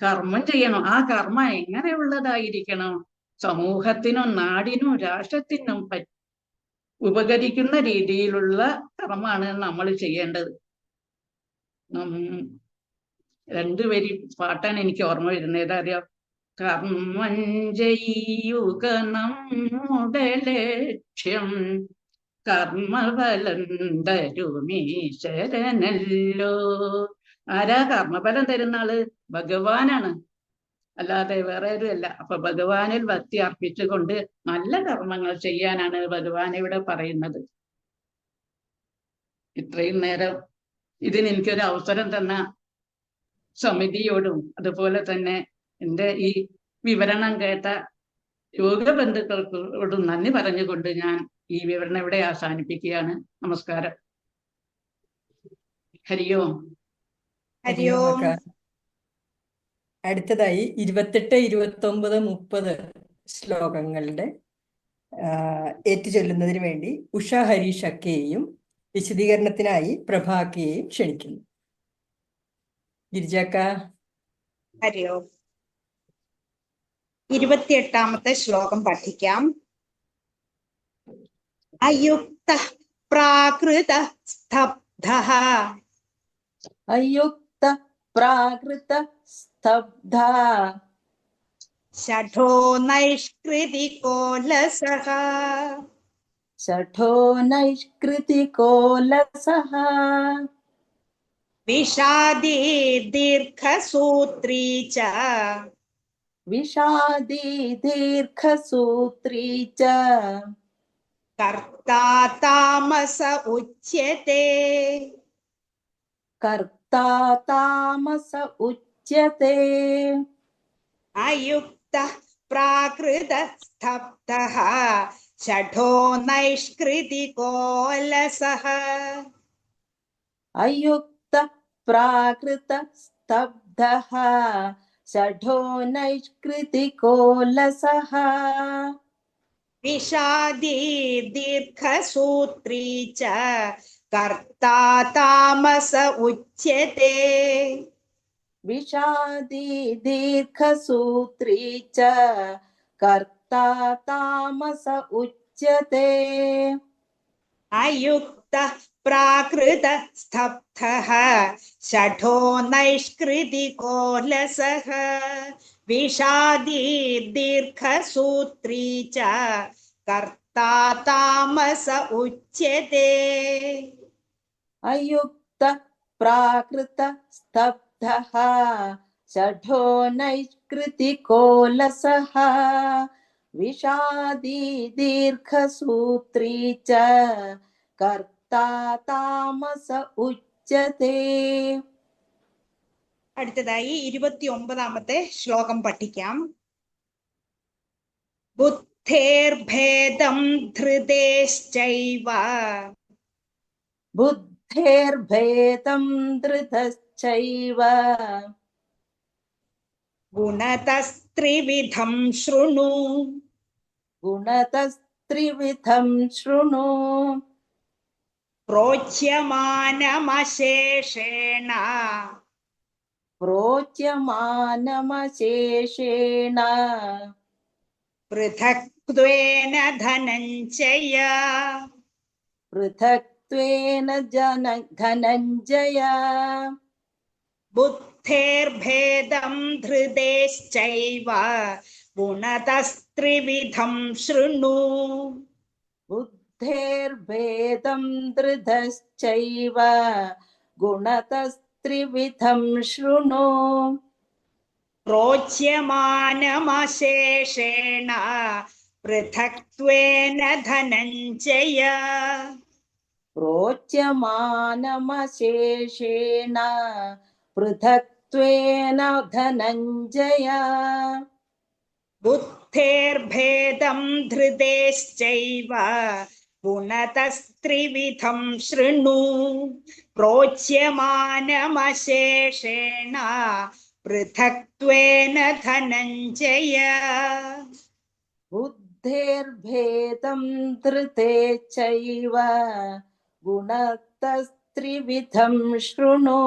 കർമ്മം ചെയ്യണം. ആ കർമ്മം എങ്ങനെയുള്ളതായിരിക്കണം? സമൂഹത്തിനും നാടിനും രാഷ്ട്രത്തിനും ഉപകരിക്കുന്ന രീതിയിലുള്ള കർമ്മമാണ് നമ്മൾ ചെയ്യേണ്ടത്. 2 വരി പാട്ടാണ് എനിക്ക് ഓർമ്മ വരുന്നത്. ഏതറിയോ? കർമ്മം ചെയ്യുക നമ്മുടെ ലക്ഷ്യം, കർമ്മഫലം തരുമീശ്വരനല്ലോ. ആരാ കർമ്മഫലം തരുന്ന ആള്? ഭഗവാനാണ്, അല്ലാതെ വേറെ ആരുമല്ല. അപ്പൊ ഭഗവാനിൽ ഭക്തി അർപ്പിച്ചുകൊണ്ട് നല്ല കർമ്മങ്ങൾ ചെയ്യാനാണ് ഭഗവാൻ ഇവിടെ പറയുന്നത്. ഇത്രയും നേരം ഇതിന് എനിക്കൊരു അവസരം തന്ന സമിതിയോടും അതുപോലെ തന്നെ എൻ്റെ ഈ വിവരണം കേട്ട യോഗ ബന്ധുക്കൾക്കോടും നന്ദി പറഞ്ഞുകൊണ്ട് ഞാൻ ഈ വിവരണം ഇവിടെ അവസാനിപ്പിക്കുകയാണ്. നമസ്കാരം. ഹരിയോം. ഹരിയോം. അടുത്തതായി 28, 29, 30 ശ്ലോകങ്ങളുടെ ഏറ്റുചൊല്ലുന്നതിന് വേണ്ടി ഉഷ ഹരീഷ് അക്കയെയും വിശദീകരണത്തിനായി പ്രഭാക്കയെയും ക്ഷണിക്കുന്നു. ഗിരിജാക്ക. ഹരിയോം. 28-ാമത്തെ ശ്ലോകം പഠിക്കാം. അയുക്ത പ്രാകൃത സ്തബ്ധഃ. അയുക്ത പ്രാകൃത സ്തബ്ധഃ. ഷഠോ നൈഷ്കൃതികോലസഃ. ഷഠോ നൈഷ്കൃതികോലസഃ. വിഷാദീ ദീർഘസൂത്രീ ച. വിഷാദീ ദീർഘസൂത്രീ ച. കർത്താ താമസ ഉച്യത്തെ. കർത്താ താമസ ഉച്യത്തെ. അയുക്ത പ്രാകൃത സ്തബ്ധഃ. ഷഠോ നൈഷ്കൃതികോലസഃ. അയുക്ത പ്രാകൃത സ്തബ്ധഃ. ഷഠോ നൈഷ്കൃതികോലസഃ. വിഷാദീ ദീർഘസൂത്രീ ച. കർത്താ താമസ ഉച്യത്തെ. വിഷാദീ ദീർഘസൂത്രീ ച. കർത്താ താമസ ഉച്യത്തെ. उच्यते अयुक्तः प्राकृतस्तब्धः षठो नैष्कृतिको लसः विषादी दीर्घसूत्री च कर्ता तामस उच्यते अयुक्तः प्राकृतस्तब्धः षठो नैष्कृतिको लसः विषादी दीर्घसूत्री च कर्ता तामस उच्यते. അടുത്തതായി 29ാമത്തെ ശ്ലോകം പഠിക്കാം. ബുദ്ധേർഭേദം ധൃതേശ്ചൈവ बुद्धेर्भेदं धृतश्चैव ഗുണതസ്ത്രിവിധം ശൃണു गुणतस्त्रिविधं शृणु പ്രോച്യമാനമശേഷേണ प्रोच्यमानमशेषेण പൃഥക്ത്വേന ധനഞ്ജയ पृथक्त्वेन धनञ्जय ബുദ്ധേർഭേദം ധൃതേശ്ചൈവ ഗുണതസ്ത്രിവിധം ശൃണു बुद्धेर्भेदं धृतश्चैव गुणतस्त्रिविधं शृणु പ്രോച്യമാനമശേഷേണ പൃഥക്ത്വേന ധനഞ്ജയ प्रोच्यमानमशेषेण पृथक्त्वेन धनञ्जय ബുദ്ധേർഭേദം ധൃതേശ്ചൈവ ഗുണതസ്ത്രിവിധം ശൃണു പ്രോച്യമാനമശേഷേണ പൃഥക്ത്വേന ധനഞ്ജയ बुद्धेर्भेदं धृते चैव गुणतस्त्रिविधं शृणु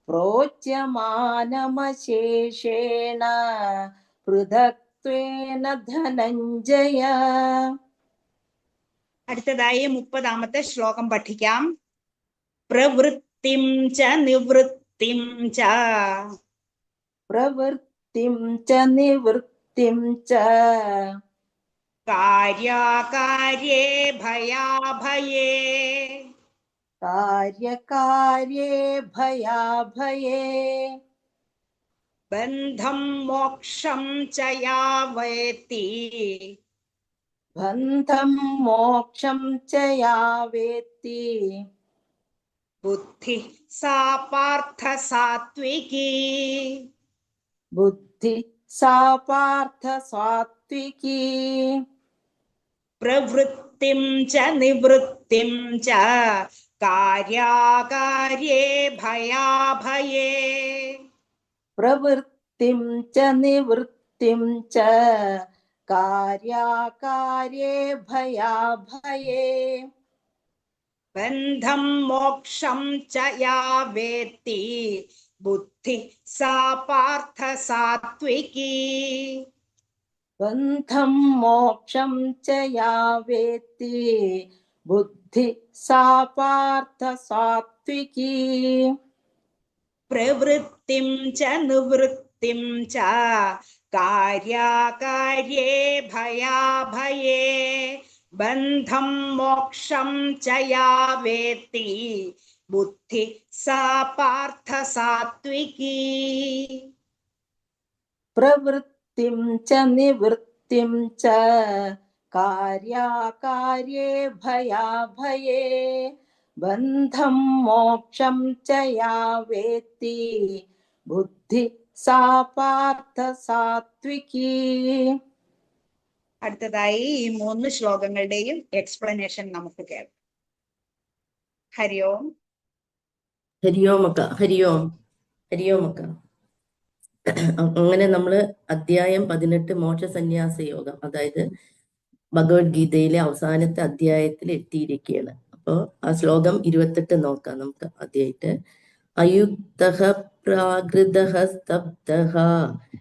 प्रोच्यमानमशेषेण पृथक्त्वेन धनञ्जय. അടുത്തതായി 30ാമത്തെ ശ്ലോകം പഠിക്കാം. പ്രവൃത്തിം ച നിവൃത്തിം ച प्रवृत्तिं च निवृत्तिं च कार्याकार्ये भयाभये कार्यकार्ये भयाभये बन्धं मोक्षं च या वेत्ति बन्धं मोक्षं च या वेत्ति बुद्धिः सा पार्थ सात्विकी बुद्धि सा पार्थ सात्विकी प्रवृत्तिं च निवृत्तिं च कार्याकार्ये भयाभये प्रवृत्तिं च निवृत्तिं च कार्याकार्ये भयाभये बन्धं मोक्षं च या वेत्ति बुद्धिः सा पार्थ सात्विकी बन्धं मोक्षं च या वेत्ति बुद्धि सा पार्थ सात्विकी प्रवृत्तिं च निवृत्तिं च कार्याकार्ये भयाभये बन्धं मोक्षं च या वेत्ति बुद्धिः सा पार्थ सात्विकी प्रवृत्तिं च निवृत्तिं च कार्याकार्ये भयाभये बन्धं मोक्षं च या वेत्ति बुद्धि सा पार्थ सात्विकी. അടുത്തതായി ഈ 3 ശ്ലോകങ്ങളുടെയും എക്സ്പ്ലനേഷൻ നമുക്ക് കേൾക്കാം. ഹരി ഓം. ഹരിയോമക്ക ഹരിയോം ഹരിയോമക്ക. അങ്ങനെ നമ്മള് അധ്യായം 18 മോക്ഷ സന്യാസ യോഗം, അതായത് ഭഗവത്ഗീതയിലെ അവസാനത്തെ അധ്യായത്തിൽ എത്തിയിരിക്കുകയാണ്. അപ്പോ ആ ശ്ലോകം 28 നോക്കാം നമുക്ക് ആദ്യമായിട്ട്. അയുക്തഃ പ്രാകൃതഃ സ്തബ്ധഃ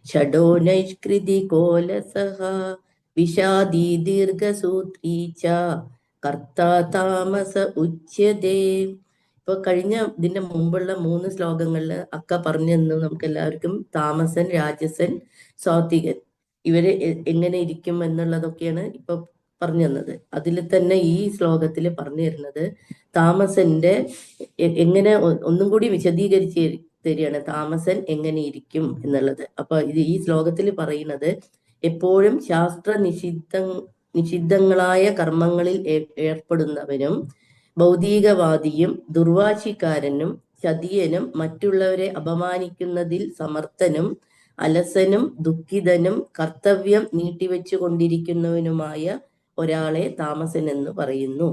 ഷഡോ നൈഷ്കൃതികോ ലസഃ വിഷാദീ ദീർഘസൂത്രീ ച കർത്താ താമസ ഉച്യതേ. ഇപ്പൊ കഴിഞ്ഞ ഇതിന്റെ മുമ്പുള്ള 3 ശ്ലോകങ്ങളിൽ അക്ക പറഞ്ഞു തന്നു നമുക്ക് എല്ലാവർക്കും താമസൻ, രാജസൻ, സാത്വികൻ ഇവര് എങ്ങനെ ഇരിക്കും എന്നുള്ളതൊക്കെയാണ് ഇപ്പൊ പറഞ്ഞു തന്നത്. അതിൽ തന്നെ ഈ ശ്ലോകത്തിൽ പറഞ്ഞു തരുന്നത് താമസന്റെ എങ്ങനെ ഒന്നും കൂടി വിശദീകരിച്ച് തരികയാണ്, താമസൻ എങ്ങനെ ഇരിക്കും എന്നുള്ളത്. അപ്പൊ ഇത് ഈ ശ്ലോകത്തിൽ പറയുന്നത് എപ്പോഴും ശാസ്ത്ര നിഷിദ്ധങ്ങളായ കർമ്മങ്ങളിൽ ഏർപ്പെടുന്നവനും ഭൗതികവാദിയും ദുർവാശിക്കാരനും ചതിയനും മറ്റുള്ളവരെ അപമാനിക്കുന്നതിൽ സമർത്ഥനും അലസനും ദുഃഖിതനും കർത്തവ്യം നീട്ടിവെച്ചു കൊണ്ടിരിക്കുന്നവനുമായ ഒരാളെ താമസൻ എന്ന് പറയുന്നു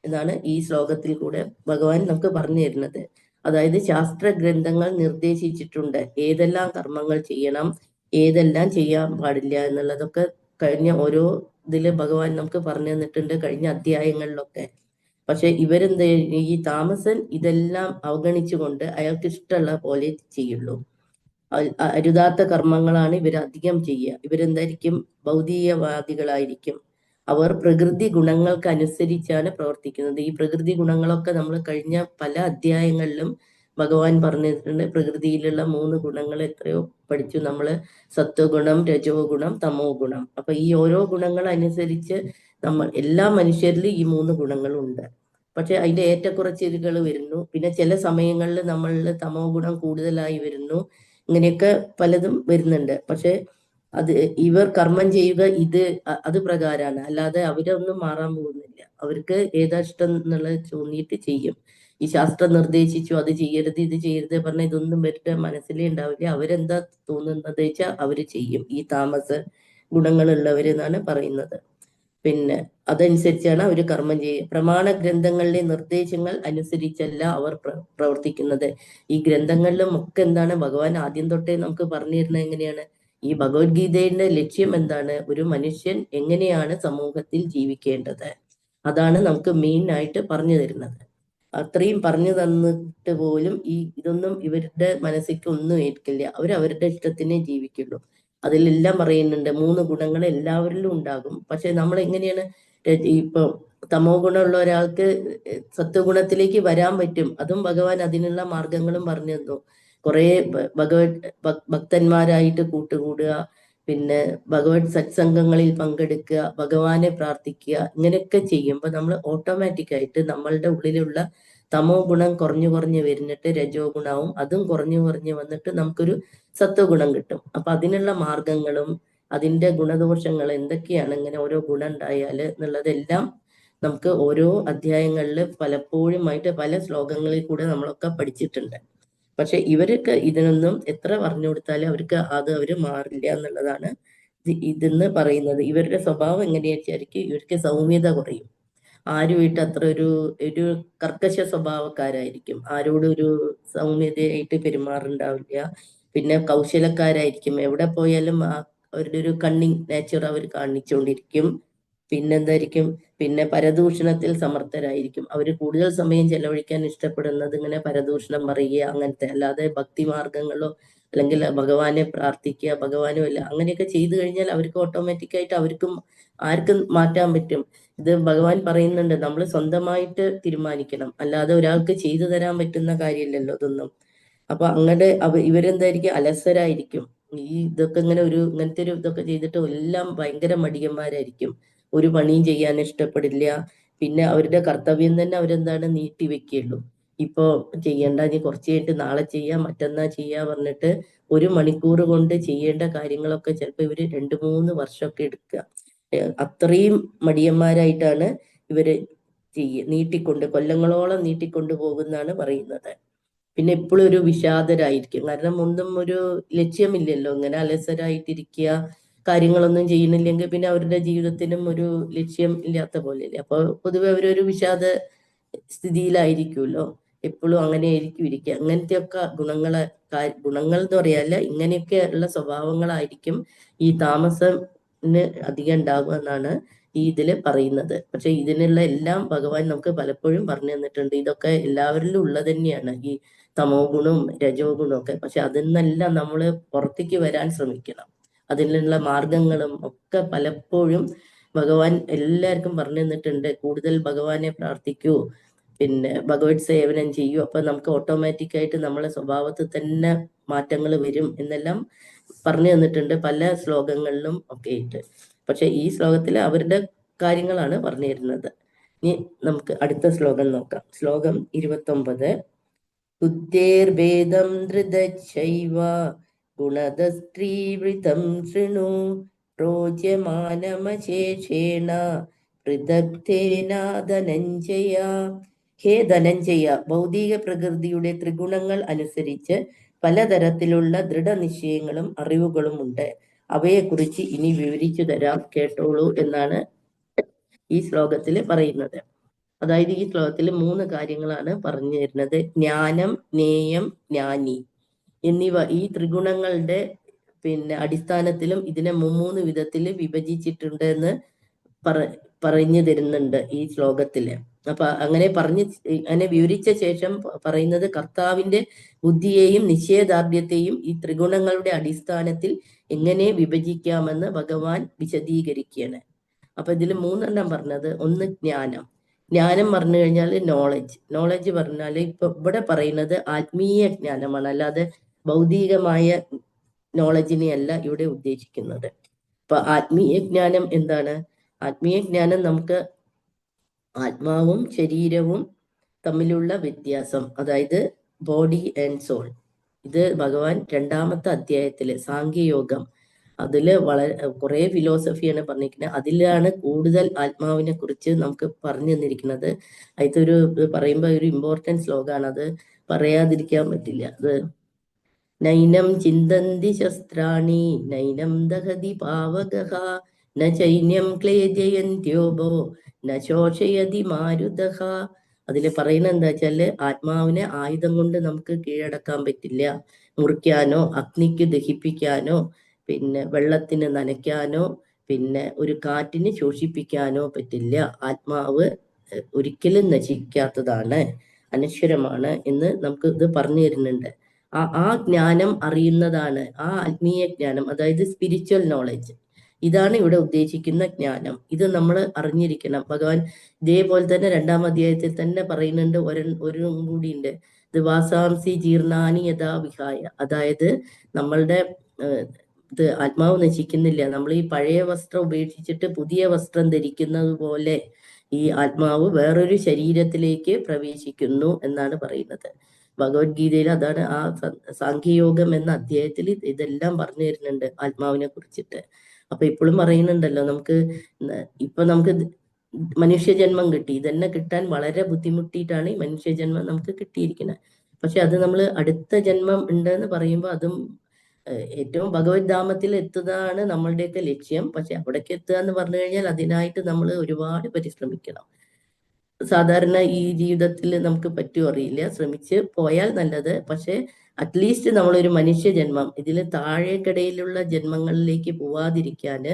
എന്നാണ് ഈ ശ്ലോകത്തിൽ കൂടെ ഭഗവാൻ നമുക്ക് പറഞ്ഞു തരുന്നത്. അതായത് ശാസ്ത്ര ഗ്രന്ഥങ്ങൾ നിർദ്ദേശിച്ചിട്ടുണ്ട് ഏതെല്ലാം കർമ്മങ്ങൾ ചെയ്യണം, ഏതെല്ലാം ചെയ്യാൻ പാടില്ല എന്നുള്ളതൊക്കെ കഴിഞ്ഞ ഓരോ ഇതില് ഭഗവാൻ നമുക്ക് പറഞ്ഞു തന്നിട്ടുണ്ട് കഴിഞ്ഞ അധ്യായങ്ങളിലൊക്കെ. പക്ഷെ ഇവരെന്ത്, ഈ താമസൻ ഇതെല്ലാം അവഗണിച്ചുകൊണ്ട് അയാൾക്ക് ഇഷ്ടമുള്ള പോലെ ചെയ്യുള്ളൂ. അരുതാത്ത കർമ്മങ്ങളാണ് ഇവരധികം ചെയ്യുക. ഇവരെന്തായിരിക്കും? ഭൗതികവാദികളായിരിക്കും. അവർ പ്രകൃതി ഗുണങ്ങൾക്ക് അനുസരിച്ചാണ് പ്രവർത്തിക്കുന്നത്. ഈ പ്രകൃതി ഗുണങ്ങളൊക്കെ നമ്മൾ കഴിഞ്ഞ പല അധ്യായങ്ങളിലും ഭഗവാൻ പറഞ്ഞിട്ടുണ്ട്. പ്രകൃതിയിലുള്ള 3 ഗുണങ്ങൾ എത്രയോ പഠിച്ചു നമ്മള്, സത്വഗുണം, രജോ ഗുണം, തമോ ഗുണം. അപ്പൊ ഈ ഓരോ ഗുണങ്ങൾ അനുസരിച്ച് നമ്മൾ എല്ലാ മനുഷ്യരിലും ഈ 3 ഗുണങ്ങളുണ്ട്. പക്ഷെ അതിന്റെ ഏറ്റക്കുറച്ചിലുകൾ വരുന്നു. പിന്നെ ചില സമയങ്ങളിൽ നമ്മളിൽ തമോ ഗുണം കൂടുതലായി വരുന്നു. ഇങ്ങനെയൊക്കെ പലതും വരുന്നുണ്ട്. പക്ഷെ അത് ഇവർ കർമ്മം ചെയ്യുക അത് പ്രകാരമാണ്, അല്ലാതെ അവരൊന്നും മാറാൻ പോകുന്നില്ല. അവർക്ക് ഏതാ ഇഷ്ടം എന്നുള്ളത് തോന്നിയിട്ട് ചെയ്യും. ഈ ശാസ്ത്രം നിർദ്ദേശിച്ചു അത് ചെയ്യരുത് ഇത് ചെയ്യരുത് പറഞ്ഞാൽ ഇതൊന്നും ഇവരുടെ മനസ്സിലേ ഉണ്ടാവില്ല. അവരെന്താ തോന്നുന്നത് വെച്ചാൽ അവര് ചെയ്യും. ഈ താമസ ഗുണങ്ങളുള്ളവരെന്നാണ് പറയുന്നത്. പിന്നെ അതനുസരിച്ചാണ് അവർ കർമ്മം ചെയ്യുക. പ്രമാണ ഗ്രന്ഥങ്ങളിലെ നിർദ്ദേശങ്ങൾ അനുസരിച്ചല്ല അവർ പ്രവർത്തിക്കുന്നത്. ഈ ഗ്രന്ഥങ്ങളിലും ഒക്കെ എന്താണ് ഭഗവാൻ ആദ്യം തൊട്ടേ നമുക്ക് പറഞ്ഞു തരുന്നത് എങ്ങനെയാണ്? ഈ ഭഗവത്ഗീതയുടെ ലക്ഷ്യം എന്താണ്? ഒരു മനുഷ്യൻ എങ്ങനെയാണ് സമൂഹത്തിൽ ജീവിക്കേണ്ടത്, അതാണ് നമുക്ക് മെയിൻ ആയിട്ട് പറഞ്ഞു തരുന്നത്. അത്രയും പറഞ്ഞു തന്നിട്ട് പോലും ഇതൊന്നും ഇവരുടെ മനസ്സിക്ക് ഒന്നും ഏൽക്കില്ല. അവരവരുടെ ഇഷ്ടത്തിനേ ജീവിക്കുള്ളൂ. അതിലെല്ലാം പറയുന്നുണ്ട് 3 ഗുണങ്ങൾ എല്ലാവരിലും ഉണ്ടാകും. പക്ഷെ നമ്മൾ എങ്ങനെയാണ്, ഇപ്പൊ തമോ ഗുണമുള്ള ഒരാൾക്ക് സത്വഗുണത്തിലേക്ക് വരാൻ പറ്റും. അതും ഭഗവാൻ അതിനുള്ള മാർഗങ്ങളും പറഞ്ഞു തന്നു. കുറെ ഭക്തന്മാരായിട്ട് കൂട്ടുകൂടുക, പിന്നെ ഭഗവത് സത്സംഗങ്ങളിൽ പങ്കെടുക്കുക, ഭഗവാനെ പ്രാർത്ഥിക്കുക, ഇങ്ങനെയൊക്കെ ചെയ്യുമ്പോൾ നമ്മൾ ഓട്ടോമാറ്റിക്കായിട്ട് നമ്മളുടെ ഉള്ളിലുള്ള തമോ ഗുണം കുറഞ്ഞു വരുന്നിട്ട് രജോ ഗുണവും അതും കുറഞ്ഞു വന്നിട്ട് നമുക്കൊരു സത്വഗുണം കിട്ടും. അപ്പൊ അതിനുള്ള മാർഗങ്ങളും അതിന്റെ ഗുണദോഷങ്ങൾ എന്തൊക്കെയാണ്, ഇങ്ങനെ ഓരോ ഗുണം ഉണ്ടായാല് എന്നുള്ളതെല്ലാം നമുക്ക് ഓരോ അധ്യായങ്ങളിൽ പലപ്പോഴുമായിട്ട് പല ശ്ലോകങ്ങളിൽ കൂടെ നമ്മളൊക്കെ പഠിച്ചിട്ടുണ്ട്. പക്ഷെ ഇവർക്ക് ഇതിനൊന്നും എത്ര പറഞ്ഞു കൊടുത്താലും അവർക്ക് അവര് മാറില്ല എന്നുള്ളതാണ് ഇതെന്ന് പറയുന്നത്. ഇവരുടെ സ്വഭാവം എങ്ങനെയായിരിക്കും? ഇവർക്ക് സൗമ്യത കുറയും. ആരുമായിട്ട് അത്ര ഒരു കർക്കശ സ്വഭാവക്കാരായിരിക്കും. ആരോടും ഒരു സൗമ്യതയായിട്ട് പെരുമാറുണ്ടാവില്ല. പിന്നെ കൗശലക്കാരായിരിക്കും. എവിടെ പോയാലും അവരുടെ ഒരു കണ്ണിങ് നേച്ചർ അവർ കാണിച്ചുകൊണ്ടിരിക്കും. പിന്നെന്തായിരിക്കും? പിന്നെ പരദൂഷണത്തിൽ സമർത്ഥരായിരിക്കും. അവര് കൂടുതൽ സമയം ചെലവഴിക്കാൻ ഇഷ്ടപ്പെടുന്നത് ഇങ്ങനെ പരദൂഷണം പറയുക, അങ്ങനത്തെ, അല്ലാതെ ഭക്തി മാർഗങ്ങളോ അല്ലെങ്കിൽ ഭഗവാനെ പ്രാർത്ഥിക്കുക, ഭഗവാനും അല്ല അങ്ങനെയൊക്കെ ചെയ്തു കഴിഞ്ഞാൽ അവർക്ക് ഓട്ടോമാറ്റിക്കായിട്ട് ആർക്കും മാറ്റാൻ പറ്റും. ഇത് ഭഗവാൻ പറയുന്നുണ്ട്, നമ്മൾ സ്വന്തമായിട്ട് തീരുമാനിക്കണം, അല്ലാതെ ഒരാൾക്ക് ചെയ്തു തരാൻ പറ്റുന്ന കാര്യമില്ലല്ലോ ഇതൊന്നും. അപ്പൊ അങ്ങനെ ഇവരെന്തായിരിക്കും? അലസരായിരിക്കും. ഇതൊക്കെ ഇങ്ങനത്തെ ഇതൊക്കെ ചെയ്തിട്ട് എല്ലാം ഭയങ്കര മടിയന്മാരായിരിക്കും. ഒരു പണിയും ചെയ്യാൻ ഇഷ്ടപ്പെടില്ല. പിന്നെ അവരുടെ കർത്തവ്യം തന്നെ അവരെന്താണ് നീട്ടിവെക്കുള്ളൂ. ഇപ്പൊ ചെയ്യേണ്ട, നീ കുറച്ച് കഴിഞ്ഞിട്ട് നാളെ ചെയ്യാം, മറ്റന്നാ ചെയ്യാ പറഞ്ഞിട്ട് 1 മണിക്കൂർ കൊണ്ട് ചെയ്യേണ്ട കാര്യങ്ങളൊക്കെ ചിലപ്പോൾ ഇവര് 2-3 വർഷമൊക്കെ എടുക്കുക. അത്രയും മടിയന്മാരായിട്ടാണ് ഇവര് കൊല്ലങ്ങളോളം നീട്ടിക്കൊണ്ട് പോകുന്നാണ് പറയുന്നത്. പിന്നെ എപ്പോഴും ഒരു വിഷാദരായിരിക്കും. കാരണം ഒന്നും ഒരു ലക്ഷ്യമില്ലല്ലോ. ഇങ്ങനെ അലസരായിട്ടിരിക്കുക, കാര്യങ്ങളൊന്നും ചെയ്യുന്നില്ലെങ്കിൽ പിന്നെ അവരുടെ ജീവിതത്തിനും ഒരു ലക്ഷ്യം ഇല്ലാത്ത പോലെയല്ലേ. അപ്പൊ പൊതുവെ അവരൊരു വിഷാദ സ്ഥിതിയിലായിരിക്കുമല്ലോ. എപ്പോഴും അങ്ങനെ ആയിരിക്കും ഇരിക്കുക. അങ്ങനത്തെയൊക്കെ ഗുണങ്ങൾ എന്ന് പറയാല്ല, ഇങ്ങനെയൊക്കെ ഉള്ള സ്വഭാവങ്ങളായിരിക്കും ഈ താമസത്തിന് അധികം ഉണ്ടാവുക എന്നാണ് ഇതില് പറയുന്നത്. പക്ഷെ ഇതിനുള്ള എല്ലാം ഭഗവാൻ നമുക്ക് പലപ്പോഴും പറഞ്ഞു തന്നിട്ടുണ്ട്. ഇതൊക്കെ എല്ലാവരിലും ഉള്ളത് തന്നെയാണ്, ഈ തമോ ഗുണവും രജോ ഗുണവും ഒക്കെ. പക്ഷെ അതിൽ നിന്നെല്ലാം നമ്മള് പുറത്തേക്ക് വരാൻ ശ്രമിക്കണം. അതിനുള്ള മാർഗങ്ങളും ഒക്കെ പലപ്പോഴും ഭഗവാൻ എല്ലാവർക്കും പറഞ്ഞു തന്നിട്ടുണ്ട്. കൂടുതൽ ഭഗവാനെ പ്രാർത്ഥിക്കൂ, പിന്നെ ഭഗവത് സേവനം ചെയ്യൂ, അപ്പൊ നമുക്ക് ഓട്ടോമാറ്റിക്കായിട്ട് നമ്മളെ സ്വഭാവത്തിൽ തന്നെ മാറ്റങ്ങൾ വരും എന്നെല്ലാം പറഞ്ഞു തന്നിട്ടുണ്ട് പല ശ്ലോകങ്ങളിലും ഒക്കെ ആയിട്ട്. പക്ഷെ ഈ ശ്ലോകത്തിൽ അവരുടെ കാര്യങ്ങളാണ് പറഞ്ഞു തരുന്നത്. ഇനി നമുക്ക് അടുത്ത ശ്ലോകം നോക്കാം. ശ്ലോകം 29. ബുദ്ധേർഭേദം ധൃതശൈവ ഗുണദസ്ത്രീവൃതം ശൃണു പ്രോജ്യമാനമശേഷേണ പൃഥക്തേന ധനഞ്ജയ. ഹേ ധനഞ്ജയ, ഭൗതിക പ്രകൃതിയുടെ ത്രിഗുണങ്ങൾ അനുസരിച്ച് പലതരത്തിലുള്ള ദൃഢനിശ്ചയങ്ങളും അറിവുകളും ഉണ്ട്. അവയെക്കുറിച്ച് ഇനി വിവരിച്ചു തരാം, കേട്ടോളൂ എന്നാണ് ഈ ശ്ലോകത്തിൽ പറയുന്നത്. അതായത് ഈ ശ്ലോകത്തിൽ 3 കാര്യങ്ങളാണ് പറഞ്ഞു തരുന്നത്. ജ്ഞാനം, ജ്ഞേയം, ജ്ഞാനി എന്നിവ ഈ ത്രിഗുണങ്ങളുടെ അടിസ്ഥാനത്തിലും ഇതിനെ 3 വിധത്തിൽ വിഭജിച്ചിട്ടുണ്ട് എന്ന് പറഞ്ഞു തരുന്നുണ്ട് ഈ ശ്ലോകത്തില്. അപ്പൊ അങ്ങനെ വിവരിച്ച ശേഷം പറയുന്നത് കർത്താവിന്റെ ബുദ്ധിയെയും നിശ്ചയദാർഢ്യത്തെയും ഈ ത്രിഗുണങ്ങളുടെ അടിസ്ഥാനത്തിൽ എങ്ങനെ വിഭജിക്കാമെന്ന് ഭഗവാൻ വിശദീകരിക്കുകയാണ്. അപ്പൊ ഇതിൽ 3 പറഞ്ഞത്. ഒന്ന് ജ്ഞാനം. ജ്ഞാനം പറഞ്ഞു കഴിഞ്ഞാൽ നോളജ് പറഞ്ഞാൽ ഇപ്പൊ ഇവിടെ പറയുന്നത് ആത്മീയ ജ്ഞാനമാണ്, അല്ലാതെ ഭൗതികമായ നോളജിനെയല്ല ഇവിടെ ഉദ്ദേശിക്കുന്നത്. അപ്പൊ ആത്മീയ ജ്ഞാനം എന്താണ്? ആത്മീയ ജ്ഞാനം നമുക്ക് ആത്മാവും ശരീരവും തമ്മിലുള്ള വ്യത്യാസം, അതായത് ബോഡി ആൻഡ് സോൾ. ഇത് ഭഗവാൻ 2ാമത്തെ അധ്യായത്തില് സാഖ്യയോഗം, അതില് കുറെ ഫിലോസഫിയാണ് പറഞ്ഞിരിക്കുന്നത്. അതിലാണ് കൂടുതൽ ആത്മാവിനെ കുറിച്ച് നമുക്ക് പറഞ്ഞു തന്നിരിക്കുന്നത്. അതിലൊരു പറയുമ്പോ ഒരു ഇമ്പോർട്ടൻറ്റ് ശ്ലോകമാണ്, അത് പറയാതിരിക്കാൻ പറ്റില്ല. അത് നൈനം ചിന്തന്തി ശസ്ത്രാണി നൈനം ദഹതി പാവകഃ ന ചൈന്യം ക്ലേജയന്ത്യോപോ ന ശോഷയതി മാരുതഃ. അതിൽ പറയുന്നത് എന്താ വെച്ചാല് ആത്മാവിനെ ആയുധം കൊണ്ട് നമുക്ക് കീഴടക്കാൻ പറ്റില്ല. മുറിക്കാനോ അഗ്നിക്ക് ദഹിപ്പിക്കാനോ വെള്ളത്തിന് നനയ്ക്കാനോ ഒരു കാറ്റിന് ശോഷിപ്പിക്കാനോ പറ്റില്ല. ആത്മാവ് ഒരിക്കലും നശിക്കാത്തതാണ്, അനശ്വരമാണ് എന്ന് നമുക്ക് ഇത് പറഞ്ഞു തരുന്നുണ്ട്. ആ ജ്ഞാനം അറിയുന്നതാണ് ആ ആത്മീയ ജ്ഞാനം, അതായത് സ്പിരിച്വൽ നോളജ്. ഇതാണ് ഇവിടെ ഉദ്ദേശിക്കുന്ന ജ്ഞാനം. ഇത് നമ്മൾ അറിഞ്ഞിരിക്കണം. ഭഗവാൻ ഇതേപോലെ തന്നെ 2ാം അധ്യായത്തിൽ തന്നെ പറയുന്നുണ്ട്. ഒരു കൂടി ഉണ്ട്, ഇത് വാസാംസി ജീർണാനി യഥാ വിഹായ. അതായത് നമ്മളുടെ ഇത് ആത്മാവ് നശിക്കുന്നില്ല. നമ്മൾ ഈ പഴയ വസ്ത്രം ഉപേക്ഷിച്ചിട്ട് പുതിയ വസ്ത്രം ധരിക്കുന്നത് പോലെ ഈ ആത്മാവ് വേറൊരു ശരീരത്തിലേക്ക് പ്രവേശിക്കുന്നു എന്നാണ് പറയുന്നത്. ഭഗവത്ഗീതയിൽ അതാണ് ആ സാഖ്യയോഗം എന്ന അധ്യായത്തിൽ ഇതെല്ലാം പറഞ്ഞു തരുന്നുണ്ട് ആത്മാവിനെ കുറിച്ചിട്ട്. അപ്പൊ ഇപ്പോഴും പറയുന്നുണ്ടല്ലോ, നമുക്ക് മനുഷ്യജന്മം കിട്ടി. ഇതന്നെ കിട്ടാൻ വളരെ ബുദ്ധിമുട്ടിയിട്ടാണ് ഈ മനുഷ്യജന്മം നമുക്ക് കിട്ടിയിരിക്കുന്നത്. പക്ഷെ അത് നമ്മൾ അടുത്ത ജന്മം ഉണ്ടെന്ന് പറയുമ്പോൾ അതും ഏറ്റവും ഭഗവത് ധാമത്തിൽ എത്തുന്നതാണ് നമ്മളുടെയൊക്കെ ലക്ഷ്യം. പക്ഷെ അവിടേക്ക് എത്തുക എന്ന് പറഞ്ഞു കഴിഞ്ഞാൽ അതിനായിട്ട് നമ്മൾ ഒരുപാട് പരിശ്രമിക്കണം. സാധാരണ ഈ ജീവിതത്തിൽ നമുക്ക് പറ്റുമോ അറിയില്ല, ശ്രമിച്ച് പോയാൽ നല്ലത്. പക്ഷെ അറ്റ്ലീസ്റ്റ് നമ്മളൊരു മനുഷ്യജന്മം, ഇതിൽ താഴേക്കിടയിലുള്ള ജന്മങ്ങളിലേക്ക് പോവാതിരിക്കാന്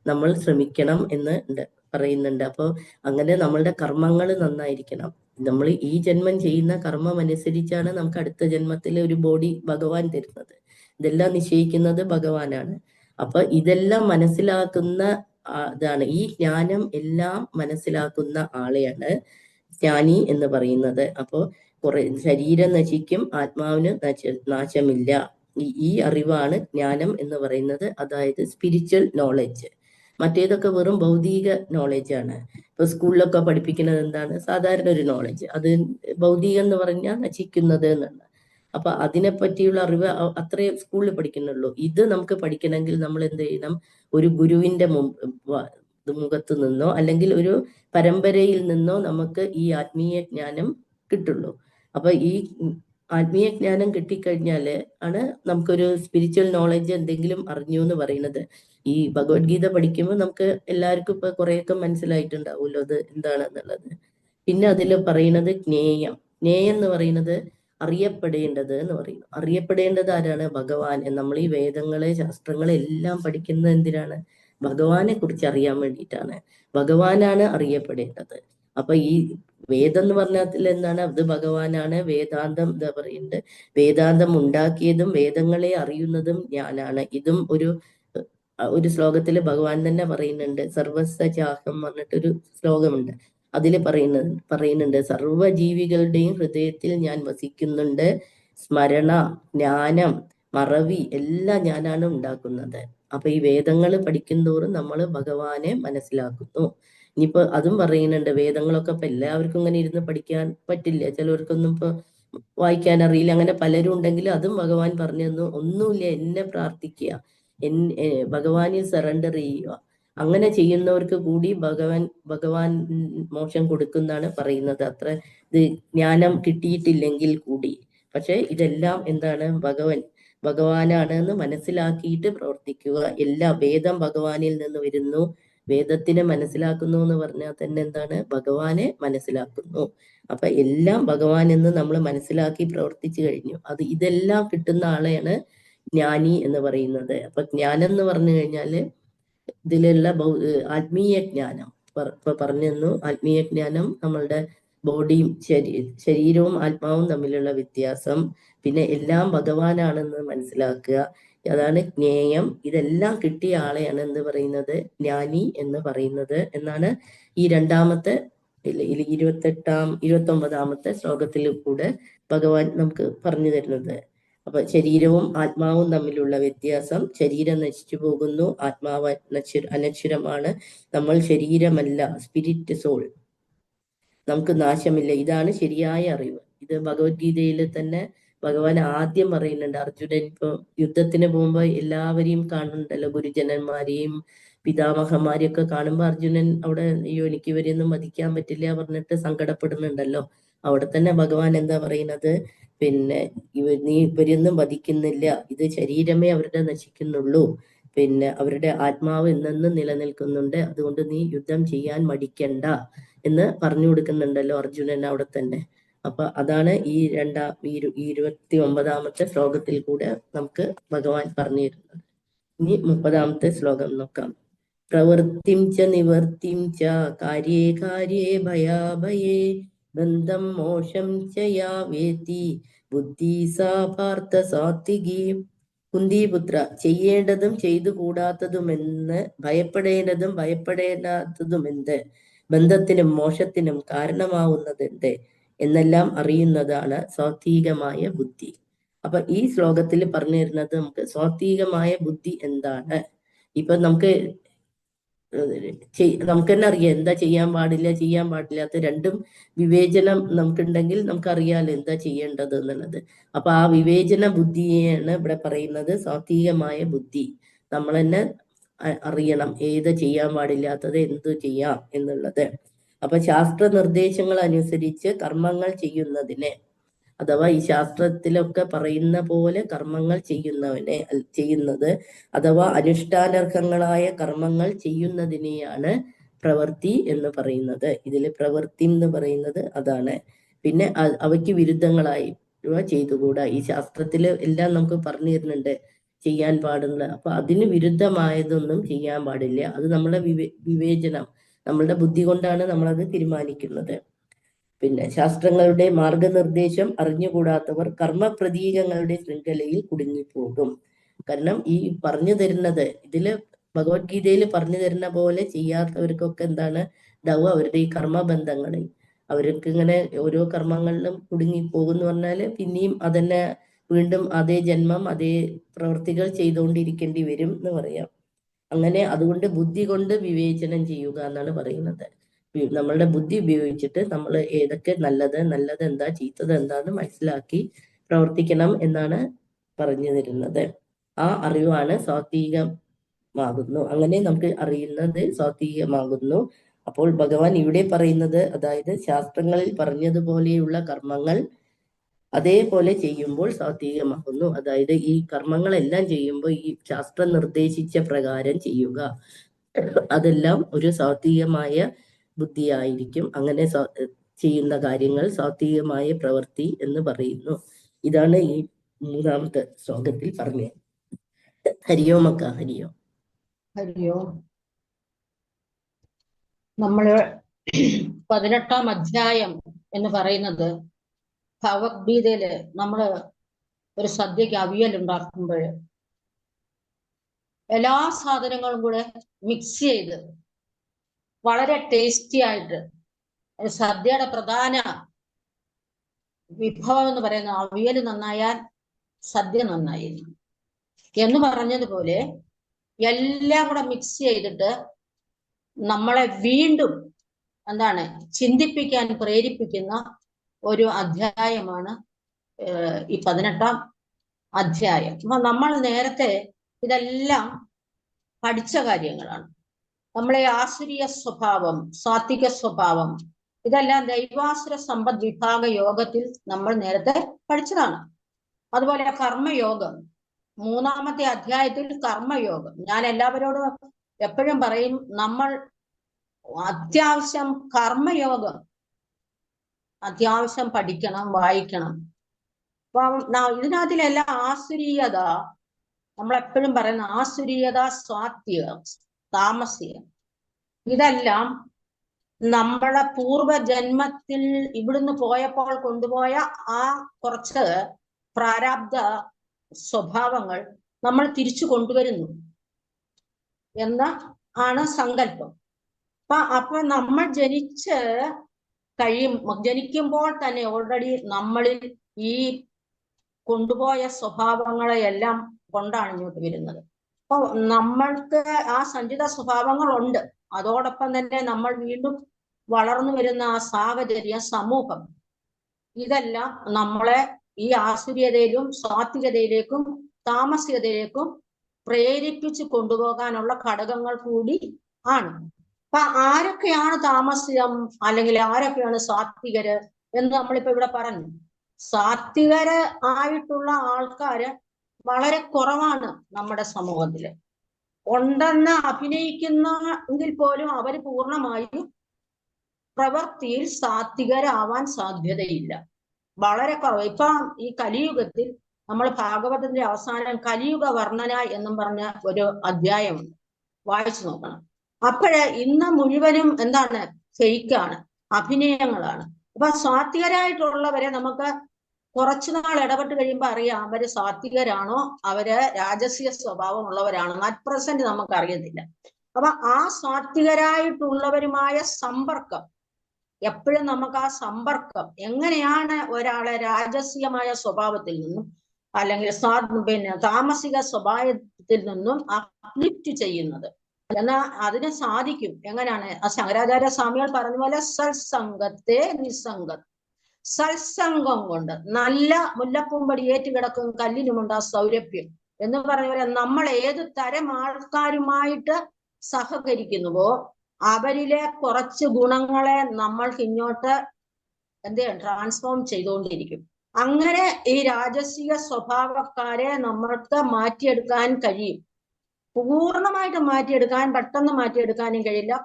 നമ്മൾ ശ്രമിക്കണം എന്ന് പറയുന്നുണ്ട്. അപ്പോൾ അങ്ങനെ നമ്മളുടെ കർമ്മങ്ങൾ നന്നായിരിക്കണം. നമ്മൾ ഈ ജന്മം ചെയ്യുന്ന കർമ്മം അനുസരിച്ചാണ് നമുക്ക് അടുത്ത ജന്മത്തിൽ ഒരു ബോഡി ഭഗവാൻ തരുന്നത്. ഇതെല്ലാം നിശ്ചയിക്കുന്നത് ഭഗവാനാണ്. അപ്പൊ ഇതെല്ലാം മനസ്സിലാക്കുന്ന ഇതാണ് ഈ ജ്ഞാനം എല്ലാം മനസ്സിലാക്കുന്ന ആളെയാണ് ജ്ഞാനി എന്ന് പറയുന്നത്. അപ്പോൾ ശരീരം നശിക്കും, ആത്മാവിന് നാശമില്ല. ഈ അറിവാണ് ജ്ഞാനം എന്ന് പറയുന്നത്, അതായത് സ്പിരിച്വൽ നോളജ്. മറ്റേതൊക്കെ വെറും ഭൗതിക നോളജാണ്. ഇപ്പൊ സ്കൂളിലൊക്കെ പഠിപ്പിക്കുന്നത് എന്താണ്? സാധാരണ ഒരു നോളജ്. അത് ഭൗതികം എന്ന് പറഞ്ഞാൽ നശിക്കുന്നത് എന്നാണ്. അപ്പൊ അതിനെ പറ്റിയുള്ള അറിവ് അത്രേ സ്കൂളിൽ പഠിക്കുന്നുള്ളൂ. ഇത് നമുക്ക് പഠിക്കണമെങ്കിൽ നമ്മൾ എന്ത് ചെയ്യണം? ഒരു ഗുരുവിന്റെ മുഖത്ത് നിന്നോ അല്ലെങ്കിൽ ഒരു പരമ്പരയിൽ നിന്നോ നമുക്ക് ഈ ആത്മീയ ജ്ഞാനം കിട്ടുള്ളൂ. അപ്പൊ ഈ ആത്മീയ ജ്ഞാനം കിട്ടിക്കഴിഞ്ഞാല് ആണ് നമുക്കൊരു സ്പിരിച്വൽ നോളജ് എന്തെങ്കിലും അറിഞ്ഞു എന്ന് പറയുന്നത്. ഈ ഭഗവത്ഗീത പഠിക്കുമ്പോൾ നമുക്ക് എല്ലാവർക്കും ഇപ്പൊ കുറെയൊക്കെ മനസ്സിലായിട്ടുണ്ടാവുമല്ലോ അത് എന്താണെന്നുള്ളത്. പിന്നെ അതിൽ പറയുന്നത് ജ്ഞേയം. ജ്ഞേയം എന്ന് പറയുന്നത് അറിയപ്പെടേണ്ടത് എന്ന് പറയുന്നു. അറിയപ്പെടേണ്ടത് ആരാണ്? ഭഗവാൻ. നമ്മൾ ഈ വേദങ്ങളെ ശാസ്ത്രങ്ങളെ എല്ലാം പഠിക്കുന്നത് എന്തിനാണ്? ഭഗവാനെ കുറിച്ച് അറിയാൻ വേണ്ടിയിട്ടാണ്. ഭഗവാനാണ് അറിയപ്പെടേണ്ടത്. അപ്പൊ ഈ വേദം എന്ന് പറഞ്ഞാൽ എന്താണ്? അത് ഭഗവാനാണ്. വേദാന്തം എന്താ പറയുന്നത്? വേദാന്തം ഉണ്ടാക്കിയതും വേദങ്ങളെ അറിയുന്നതും ഞാനാണ്. ഇതും ഒരു ഒരു ശ്ലോകത്തിൽ ഭഗവാൻ തന്നെ പറയുന്നുണ്ട്, സർവസ്വ ചാഹം പറഞ്ഞിട്ടൊരു ശ്ലോകമുണ്ട്. അതിൽ പറയുന്നുണ്ട് സർവ്വജീവികളുടെയും ഹൃദയത്തിൽ ഞാൻ വസിക്കുന്നുണ്ട്. സ്മരണ, ജ്ഞാനം, മറവി എല്ലാം ഞാനാണ് ഉണ്ടാക്കുന്നത്. അപ്പൊ ഈ വേദങ്ങൾ പഠിക്കുന്തോറും നമ്മൾ ഭഗവാനെ മനസ്സിലാക്കുന്നു. ഇനിയിപ്പോ അതും പറയുന്നുണ്ട്, വേദങ്ങളൊക്കെ ഇപ്പൊ എല്ലാവർക്കും ഇങ്ങനെ ഇരുന്ന് പഠിക്കാൻ പറ്റില്ല, ചിലവർക്കൊന്നും ഇപ്പൊ വായിക്കാൻ അറിയില്ല, അങ്ങനെ പലരും ഉണ്ടെങ്കിലും അതും ഭഗവാൻ പറഞ്ഞു തന്നു. ഒന്നുമില്ല, എന്നെ പ്രാർത്ഥിക്കുക, ഭഗവാനിൽ സറണ്ടർ ചെയ്യുക. അങ്ങനെ ചെയ്യുന്നവർക്ക് കൂടി ഭഗവാൻ മോക്ഷം കൊടുക്കുന്നാണ് പറയുന്നത്. അത്ര ഇത് ജ്ഞാനം കിട്ടിയിട്ടില്ലെങ്കിൽ കൂടി. പക്ഷെ ഇതെല്ലാം എന്താണ്, ഭഗവാനാണ് എന്ന് മനസ്സിലാക്കിയിട്ട് പ്രവർത്തിക്കുക. എല്ലാ വേദം ഭഗവാനിൽ നിന്ന് വരുന്നു. വേദത്തിനെ മനസ്സിലാക്കുന്നു എന്ന് പറഞ്ഞാൽ തന്നെ എന്താണ്, ഭഗവാനെ മനസ്സിലാക്കുന്നു. അപ്പൊ എല്ലാം ഭഗവാൻ എന്ന് നമ്മൾ മനസ്സിലാക്കി പ്രവർത്തിച്ചു കഴിഞ്ഞു. ഇതെല്ലാം കിട്ടുന്ന ആളെയാണ് ജ്ഞാനി എന്ന് പറയുന്നത്. അപ്പൊ ജ്ഞാനം എന്ന് പറഞ്ഞു കഴിഞ്ഞാല് ഇതിലുള്ള ആത്മീയ ജ്ഞാനം ഇപ്പൊ പറഞ്ഞു. ആത്മീയ ജ്ഞാനം നമ്മളുടെ ബോഡിയും ശരീരവും ആത്മാവും തമ്മിലുള്ള വ്യത്യാസം, പിന്നെ എല്ലാം ഭഗവാനാണെന്ന് മനസ്സിലാക്കുക, അതാണ് ജ്ഞേയം. ഇതെല്ലാം കിട്ടിയ ആളെയാണ് എന്ത് പറയുന്നത്, ജ്ഞാനി എന്ന് പറയുന്നത് എന്നാണ് ഈ രണ്ടാമത്തെ 29ാമത്തെ ശ്ലോകത്തിൽ കൂടെ ഭഗവാൻ നമുക്ക് പറഞ്ഞു തരുന്നത്. അപ്പൊ ശരീരവും ആത്മാവും തമ്മിലുള്ള വ്യത്യാസം, ശരീരം നശിച്ചു പോകുന്നു, ആത്മാവ് അനശ്വരമാണ്. നമ്മൾ ശരീരമല്ല, സ്പിരിറ്റ് സോൾ, നമുക്ക് നാശമില്ല. ഇതാണ് ശരിയായ അറിവ്. ഇത് ഭഗവത്ഗീതയിൽ തന്നെ ഭഗവാൻ ആദ്യം പറയുന്നുണ്ട്. അർജുനൻ ഇപ്പൊ യുദ്ധത്തിന് പോകുമ്പോ എല്ലാവരെയും കാണുന്നുണ്ടല്ലോ, ഗുരുജനന്മാരെയും പിതാമഹന്മാരെയും ഒക്കെ കാണുമ്പോ അർജുനൻ അവിടെ അയ്യോ എനിക്ക് ഇവരെയൊന്നും വധിക്കാൻ പറ്റില്ല പറഞ്ഞിട്ട് സങ്കടപ്പെടുന്നുണ്ടല്ലോ. അവിടെ തന്നെ ഭഗവാൻ എന്താ പറയുന്നത്, പിന്നെ നീ ഇവരൊന്നും വധിക്കുന്നില്ല, ഇത് ശരീരമേ അവരുടെ നശിക്കുന്നുള്ളൂ, പിന്നെ അവരുടെ ആത്മാവ് എന്നെന്നും നിലനിൽക്കുന്നുണ്ട്, അതുകൊണ്ട് നീ യുദ്ധം ചെയ്യാൻ മടിക്കണ്ട എന്ന് പറഞ്ഞു കൊടുക്കുന്നുണ്ടല്ലോ അർജുനൻ അവിടെ തന്നെ. അപ്പൊ അതാണ് ഈ 29ാമത്തെ ശ്ലോകത്തിൽ കൂടെ നമുക്ക് ഭഗവാൻ പറഞ്ഞു തരുന്നത്. ഇനി 30ാമത്തെ ശ്ലോകം നോക്കാം. പ്രവൃത്തിം ച നിവർത്തിം ച കാര്യേ കാര്യേ ഭയാഭയേ ബന്ധം മോഷം ച യാ വേത്തി ബുദ്ധി സാ പാർത്ഥ സാത്വികി. കുന്തിപുത്ര, ചെയ്യേണ്ടതും ചെയ്തു കൂടാത്തതുമെന്ന്, ഭയപ്പെടേണ്ടതും ഭയപ്പെടേണ്ടാത്തതുമെന്ത്, ബന്ധത്തിനും മോക്ഷത്തിനും കാരണമാവുന്നതെന്ത് എന്നെല്ലാം അറിയുന്നതാണ് സാത്വികമായ ബുദ്ധി. അപ്പൊ ഈ ശ്ലോകത്തിൽ പറഞ്ഞു തരുന്നത് നമുക്ക് സാത്വികമായ ബുദ്ധി എന്താണ്. ഇപ്പൊ നമുക്ക് തന്നെ അറിയാം എന്താ ചെയ്യാൻ പാടില്ല, ചെയ്യാൻ പാടില്ലാത്ത രണ്ടും വിവേചനം നമുക്കുണ്ടെങ്കിൽ നമുക്കറിയാലോ എന്താ ചെയ്യേണ്ടത് എന്നുള്ളത്. അപ്പൊ ആ വിവേചന ബുദ്ധിയെയാണ് ഇവിടെ പറയുന്നത് സാത്വികമായ ബുദ്ധി. നമ്മൾ തന്നെ അറിയണം ഏത് ചെയ്യാൻ പാടില്ലാത്തത്, എന്തു ചെയ്യാം എന്നുള്ളത്. അപ്പൊ ശാസ്ത്ര നിർദ്ദേശങ്ങൾ അനുസരിച്ച് കർമ്മങ്ങൾ ചെയ്യുന്നതിനെ, അഥവാ ഈ ശാസ്ത്രത്തിലൊക്കെ പറയുന്ന പോലെ കർമ്മങ്ങൾ ചെയ്യുന്നത് അഥവാ അനുഷ്ഠാനർഹങ്ങളായ കർമ്മങ്ങൾ ചെയ്യുന്നതിനെയാണ് പ്രവൃത്തി എന്ന് പറയുന്നത്. ഇതിൽ പ്രവൃത്തി എന്ന് പറയുന്നത് അതാണ്. പിന്നെ അവയ്ക്ക് വിരുദ്ധങ്ങളായി ചെയ്തുകൂടാ. ഈ ശാസ്ത്രത്തില് എല്ലാം നമുക്ക് പറഞ്ഞു തരുന്നുണ്ട് ചെയ്യാൻ പാടുള്ള. അപ്പൊ അതിന് വിരുദ്ധമായതൊന്നും ചെയ്യാൻ പാടില്ല. അത് നമ്മളെ വിവേചനം, നമ്മളുടെ ബുദ്ധി കൊണ്ടാണ് നമ്മളത് തീരുമാനിക്കുന്നത്. പിന്നെ ശാസ്ത്രങ്ങളുടെ മാർഗനിർദ്ദേശം അറിഞ്ഞുകൂടാത്തവർ കർമ്മപ്രതീകങ്ങളുടെ ശൃംഖലയിൽ കുടുങ്ങിപ്പോകും. കാരണം ഈ പറഞ്ഞു തരുന്നത് ഇതില് ഭഗവത്ഗീതയിൽ പറഞ്ഞു തരുന്ന പോലെ ചെയ്യാത്തവർക്കൊക്കെ എന്താണ് ഉണ്ടാവുക, അവരുടെ ഈ കർമ്മബന്ധങ്ങളിൽ അവർക്ക് ഇങ്ങനെ ഓരോ കർമ്മങ്ങളിലും കുടുങ്ങിപ്പോകും പറഞ്ഞാല് പിന്നെയും അതന്നെ വീണ്ടും അതേ ജന്മം അതേ പ്രവൃത്തികൾ ചെയ്തുകൊണ്ടിരിക്കേണ്ടി വരും എന്ന് പറയാം. അങ്ങനെ അതുകൊണ്ട് ബുദ്ധി കൊണ്ട് വിവേചനം ചെയ്യുക എന്നാണ് പറയുന്നത്. നമ്മളുടെ ബുദ്ധി ഉപയോഗിച്ചിട്ട് നമ്മൾ ഏതൊക്കെ നല്ലത് എന്താ ചീത്തത് എന്താന്ന് മനസ്സിലാക്കി പ്രവർത്തിക്കണം എന്നാണ് പറഞ്ഞു തരുന്നത്. ആ അറിവാണ് സാത്വികമാകുന്നു. അങ്ങനെ നമുക്ക് അറിയുന്നത് സാത്വികമാകുന്നു. അപ്പോൾ ഭഗവാൻ ഇവിടെ പറയുന്നത്, അതായത് ശാസ്ത്രങ്ങളിൽ പറഞ്ഞതുപോലെയുള്ള കർമ്മങ്ങൾ അതേപോലെ ചെയ്യുമ്പോൾ സാത്വികമാകുന്നു. അതായത് ഈ കർമ്മങ്ങളെല്ലാം ചെയ്യുമ്പോൾ ഈ ശാസ്ത്രം നിർദ്ദേശിച്ച പ്രകാരം ചെയ്യുക, അതെല്ലാം ഒരു സാത്വികമായ ബുദ്ധിയായിരിക്കും. അങ്ങനെ ചെയ്യുന്ന കാര്യങ്ങൾ സാത്വികമായ പ്രവൃത്തി എന്ന് പറയുന്നു. ഇതാണ് ഈ 3ാമത്തെ ശ്ലോകത്തിൽ പറഞ്ഞത്. ഹരിയോം അക്ക. ഹരിയോം. ഹരിയോം. നമ്മള് 18ാം അധ്യായം എന്ന് പറയുന്നത് ഭഗവത്ഗീതയില് നമ്മള് ഒരു സദ്യക്ക് അവിയൽ ഉണ്ടാക്കുമ്പോൾ എല്ലാ സാധനങ്ങളും കൂടെ മിക്സ് ചെയ്ത് വളരെ ടേസ്റ്റി ആയിട്ട് സദ്യയുടെ പ്രധാന വിഭവം എന്ന് പറയുന്ന അവിയൽ നന്നായാൽ സദ്യ നന്നായിരുന്നു എന്ന് പറഞ്ഞതുപോലെ എല്ലാം കൂടെ മിക്സ് ചെയ്തിട്ട് നമ്മളെ വീണ്ടും എന്താണ് ചിന്തിപ്പിക്കാൻ പ്രേരിപ്പിക്കുന്ന ഒരു അധ്യായമാണ് ഈ 18-ാം അധ്യായം. അപ്പൊ നമ്മൾ നേരത്തെ ഇതെല്ലാം പഠിച്ച കാര്യങ്ങളാണ്. നമ്മളെ ആസുരീയ സ്വഭാവം, സാത്വിക സ്വഭാവം, ഇതെല്ലാം ദൈവാസുര സമ്പദ് വിഭാഗ യോഗത്തിൽ നമ്മൾ നേരത്തെ പഠിച്ചതാണ്. അതുപോലെ കർമ്മയോഗം, 3-ാമത്തെ അധ്യായത്തിൽ കർമ്മയോഗം. ഞാൻ എല്ലാവരോടും എപ്പോഴും പറയും, നമ്മൾ അത്യാവശ്യം കർമ്മയോഗം അത്യാവശ്യം പഠിക്കണം, വായിക്കണം. അപ്പൊ ഇതിനകത്തിലെല്ലാം ആസുരീയത, നമ്മളെപ്പോഴും പറയുന്ന ആസുരീയത, സാത്വിക, താമസികം, ഇതെല്ലാം നമ്മളെ പൂർവജന്മത്തിൽ ഇവിടുന്ന് പോയപ്പോൾ കൊണ്ടുപോയ ആ കുറച്ച് പ്രാരാബ്ധ സ്വഭാവങ്ങൾ നമ്മൾ തിരിച്ചു കൊണ്ടുവരുന്നു എന്ന ആണ് സങ്കല്പം. അപ്പൊ നമ്മൾ ജനിക്കുമ്പോൾ തന്നെ ഓൾറെഡി നമ്മളിൽ ഈ കൊണ്ടുപോയ സ്വഭാവങ്ങളെയെല്ലാം കൊണ്ടാണ് ഇങ്ങോട്ട് വരുന്നത്. അപ്പൊ നമ്മൾക്ക് ആ സഞ്ചിത സ്വഭാവങ്ങളുണ്ട്. അതോടൊപ്പം തന്നെ നമ്മൾ വീണ്ടും വളർന്നു വരുന്ന ആ സാഹചര്യം, സമൂഹം, ഇതെല്ലാം നമ്മളെ ഈ ആസുര്യതയിലും സാത്വികതയിലേക്കും താമസികതയിലേക്കും പ്രേരിപ്പിച്ചു കൊണ്ടുപോകാനുള്ള ഘടകങ്ങൾ കൂടി ആണ്. അപ്പൊ ആരൊക്കെയാണ് താമസികം അല്ലെങ്കിൽ ആരൊക്കെയാണ് സാത്വികര് എന്ന് നമ്മളിപ്പോ ഇവിടെ പറഞ്ഞു. സാത്വികര് ആയിട്ടുള്ള ആൾക്കാര് വളരെ കുറവാണ് നമ്മുടെ സമൂഹത്തില്. ഉണ്ടെന്ന് അഭിനയിക്കുന്നെങ്കിൽ പോലും അവര് പൂർണ്ണമായും പ്രവൃത്തിയിൽ സാത്വികരാവാൻ സാധ്യതയില്ല, വളരെ കുറവ്. ഇപ്പൊ ഈ കലിയുഗത്തിൽ നമ്മൾ ഭാഗവതത്തിന്റെ അവസാനം കലിയുഗ വർണ്ണന എന്നും പറഞ്ഞ ഒരു അധ്യായമുണ്ട്, വായിച്ചു നോക്കണം. അപ്പോഴ് ഇന്ന് മുഴുവനും എന്താണ്, ഫേക്കാണ്, അഭിനയങ്ങളാണ്. അപ്പൊ സാത്വികരായിട്ടുള്ളവരെ നമുക്ക് കുറച്ചുനാൾ ഇടപെട്ട് കഴിയുമ്പോൾ അറിയാം അവര് സാത്വികരാണോ അവര് രാജസിക സ്വഭാവമുള്ളവരാണോ. അറ്റ് പ്രസന്റ് നമുക്ക് അറിയത്തില്ല. അപ്പൊ ആ സാത്വികരായിട്ടുള്ളവരുമായ സമ്പർക്കം എപ്പോഴും നമുക്ക് ആ സമ്പർക്കം എങ്ങനെയാണ് ഒരാളെ രാജസികമായ സ്വഭാവത്തിൽ നിന്നും അല്ലെങ്കിൽ താമസിക സ്വഭാവത്തിൽ നിന്നും അപ്ലിഫ്റ്റ് ചെയ്യുന്നത് എന്നാൽ അതിന് സാധിക്കും. എങ്ങനെയാണ് ശങ്കരാചാര്യ സ്വാമികൾ പറഞ്ഞ പോലെ സത്സംഗത്തെ നിസ്സംഗം. സത്സംഗം കൊണ്ട് നല്ല മുല്ലപ്പൂമ്പടി ഏറ്റുകിടക്കും കല്ലിനുമുണ്ട് ആ സൗരഭ്യം എന്ന് പറഞ്ഞ പോലെ നമ്മൾ ഏത് തരം ആൾക്കാരുമായിട്ട് സഹകരിക്കുന്നുവോ അവരിലെ കുറച്ച് ഗുണങ്ങളെ നമ്മൾക്ക് ഇങ്ങോട്ട് ട്രാൻസ്ഫോം ചെയ്തുകൊണ്ടിരിക്കും. അങ്ങനെ ഈ രാജസിക സ്വഭാവക്കാരെ നമ്മൾക്ക് മാറ്റിയെടുക്കാൻ കഴിയും. പൂർണ്ണമായിട്ട് മാറ്റിയെടുക്കാൻ, പെട്ടെന്ന് മാറ്റിയെടുക്കാനും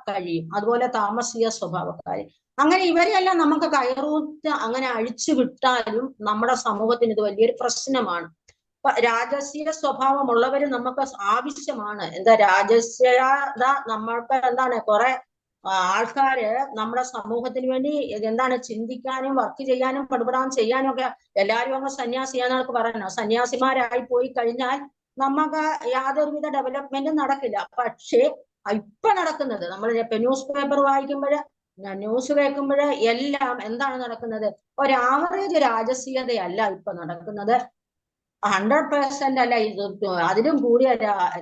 കഴിയും. അതുപോലെ താമസിക സ്വഭാവക്കാര്, അങ്ങനെ ഇവരെയെല്ലാം നമുക്ക് കയറൂത്ത് അങ്ങനെ അഴിച്ചു വിട്ടാലും നമ്മുടെ സമൂഹത്തിന് ഇത് വലിയൊരു പ്രശ്നമാണ്. രാജസീയ സ്വഭാവമുള്ളവര് നമുക്ക് ആവശ്യമാണ്. രാജസ്യത നമ്മൾക്ക് കുറെ ആൾക്കാര് നമ്മുടെ സമൂഹത്തിന് വേണ്ടി ചിന്തിക്കാനും വർക്ക് ചെയ്യാനും പടുപടാൻ ചെയ്യാനും ഒക്കെ. എല്ലാവരും അങ്ങ് സന്യാസിയാണെന്നൊക്കെ പറയണം. സന്യാസിമാരായി പോയി കഴിഞ്ഞാൽ നമുക്ക് യാതൊരുവിധ ഡെവലപ്മെന്റും നടക്കില്ല. പക്ഷേ ഇപ്പൊ നടക്കുന്നത്, നമ്മൾ ന്യൂസ് പേപ്പർ വായിക്കുമ്പോഴ്, ന്യൂസ് കേൾക്കുമ്പോഴ് എല്ലാം എന്താണ് നടക്കുന്നത്? ഒരാവറേജ് രാജസീയതയല്ല ഇപ്പൊ നടക്കുന്നത്. 100% അല്ല, അതിലും കൂടിയ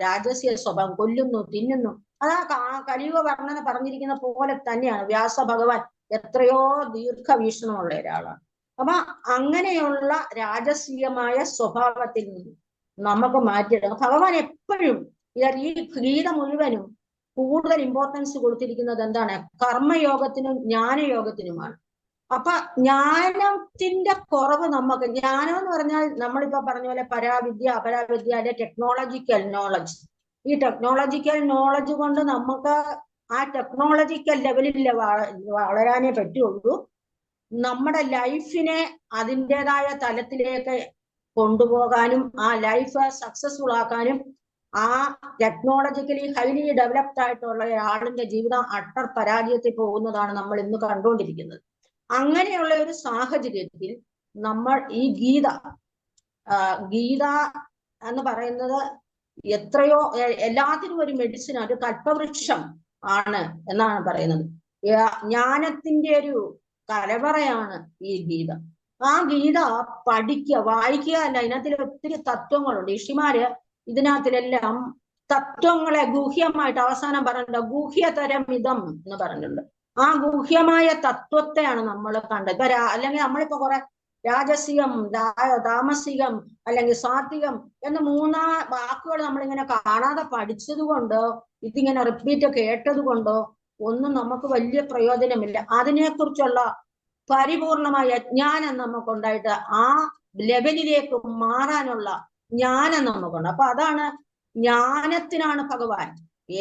രാജസീയ സ്വഭാവം, കൊല്ലുന്നു, തിന്നുന്നു. അതാ കലിയുഗ വർണ്ണന പറഞ്ഞിരിക്കുന്ന പോലെ തന്നെയാണ്. വ്യാസ ഭഗവാൻ എത്രയോ ദീർഘവീക്ഷണമുള്ള ഒരാളാണ്. അപ്പൊ അങ്ങനെയുള്ള രാജസീയമായ സ്വഭാവത്തിൽ നിന്ന് നമുക്ക് മാറ്റിയെടുക്കാം. ഭഗവാൻ എപ്പോഴും ഈ ഗീത മുഴുവനും കൂടുതൽ ഇമ്പോർട്ടൻസ് കൊടുത്തിരിക്കുന്നത് എന്താണ്? കർമ്മയോഗത്തിനും ജ്ഞാനയോഗത്തിനുമാണ്. അപ്പൊ ജ്ഞാനത്തിന്റെ കുറവ് നമുക്ക്, ജ്ഞാനം എന്ന് പറഞ്ഞാൽ നമ്മളിപ്പോ പറഞ്ഞ പോലെ പരാവിദ്യ, അപരാവിദ്യ, അല്ലെ ടെക്നോളജിക്കൽ നോളജ്. ഈ ടെക്നോളജിക്കൽ നോളജ് കൊണ്ട് നമുക്ക് ആ ടെക്നോളജിക്കൽ ലെവലിൽ വളരാനേ പറ്റുള്ളൂ. നമ്മുടെ ലൈഫിനെ അതിൻ്റെതായ തലത്തിലേക്ക് കൊണ്ടുപോകാനും ആ ലൈഫ് സക്സസ്ഫുൾ ആക്കാനും ആ ടെക്നോളജിക്കലി ഹൈലി ഡെവലപ്ഡ് ആയിട്ടുള്ള ഒരാളിന്റെ ജീവിതം അട്ടർ പരാജയത്തിൽ പോകുന്നതാണ് നമ്മൾ ഇന്ന് കണ്ടുകൊണ്ടിരിക്കുന്നത്. അങ്ങനെയുള്ള ഒരു സാഹചര്യത്തിൽ നമ്മൾ ഈ ഗീത എന്ന് പറയുന്നത് എത്രയോ എല്ലാത്തിനും ഒരു മെഡിസിൻ, ഒരു കൽപ്പവൃക്ഷം ആണ് എന്നാണ് പറയുന്നത്. ജ്ഞാനത്തിന്റെ ഒരു കലവറയാണ് ഈ ഗീത. ആ ഗീത പഠിക്കുക, വായിക്കുക അല്ല, ഇതിനകത്തിൽ ഒത്തിരി തത്വങ്ങളുണ്ട്. ഋഷിമാര് ഇതിനകത്തിലെല്ലാം തത്വങ്ങളെ ഗൂഹ്യമായിട്ട് അവസാനം പറഞ്ഞിട്ടുണ്ട്, ഗൂഹ്യതരം ഇതം എന്ന് പറഞ്ഞിട്ടുണ്ട്. ആ ഗൂഹ്യമായ തത്വത്തെയാണ് നമ്മൾ കണ്ടത്. ഇപ്പൊ അല്ലെങ്കിൽ നമ്മളിപ്പോ കുറെ രാജസികം, താമസികം അല്ലെങ്കിൽ സാത്വികം എന്ന് വാക്കുകൾ നമ്മളിങ്ങനെ കാണാതെ പഠിച്ചത് കൊണ്ടോ ഇതിങ്ങനെ റിപ്പീറ്റ് കേട്ടത് കൊണ്ടോ ഒന്നും നമുക്ക് വലിയ പ്രയോജനമില്ല. അതിനെക്കുറിച്ചുള്ള പരിപൂർണമായ ജ്ഞാനം നമുക്കുണ്ടായിട്ട് ആ ലെവലിലേക്ക് മാറാനുള്ള ജ്ഞാനം നമുക്കുണ്ട്. അപ്പൊ അതാണ്, ജ്ഞാനത്തിനാണ് ഭഗവാൻ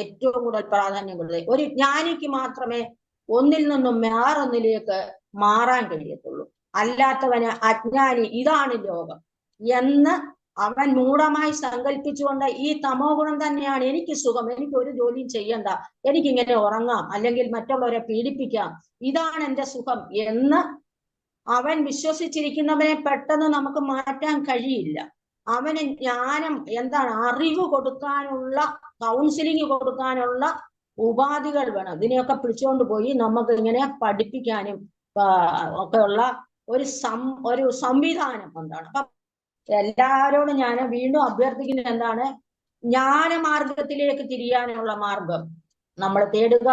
ഏറ്റവും കൂടുതൽ പ്രാധാന്യം കൊടുത്തത്. ഒരു ജ്ഞാനിക്ക് മാത്രമേ ഒന്നിൽ നിന്നും വേറൊന്നിലേക്ക് മാറാൻ കഴിയത്തുള്ളൂ. അല്ലാത്തവന് അജ്ഞാനി, ഇതാണ് ലോകം എന്ന് അവൻ മൂഢമായി സങ്കല്പിച്ചുകൊണ്ട് ഈ തമോ ഗുണം തന്നെയാണ് എനിക്ക് സുഖം, എനിക്ക് ഒരു ജോലിയും ചെയ്യണ്ട, എനിക്കിങ്ങനെ ഉറങ്ങാം, അല്ലെങ്കിൽ മറ്റുള്ളവരെ പീഡിപ്പിക്കാം, ഇതാണ് എന്റെ സുഖം എന്ന് അവൻ വിശ്വസിച്ചിരിക്കുന്നവനെ പെട്ടെന്ന് നമുക്ക് മാറ്റാൻ കഴിയില്ല. അവന് ജ്ഞാനം എന്താണ്, അറിവ് കൊടുക്കാനുള്ള, കൗൺസിലിംഗ് കൊടുക്കാനുള്ള ഉപാധികൾ വേണം. ഇതിനെയൊക്കെ പിടിച്ചുകൊണ്ട് പോയി നമുക്ക് ഇങ്ങനെ പഠിപ്പിക്കാനും ഒക്കെയുള്ള ഒരു സംവിധാനം എന്താണ്. അപ്പൊ എല്ലാവരോടും ഞാൻ വീണ്ടും അഭ്യർത്ഥിക്കുന്നത് എന്താണ്, ജ്ഞാനമാർഗത്തിലേക്ക് തിരിയാനുള്ള മാർഗം നമ്മൾ തേടുക.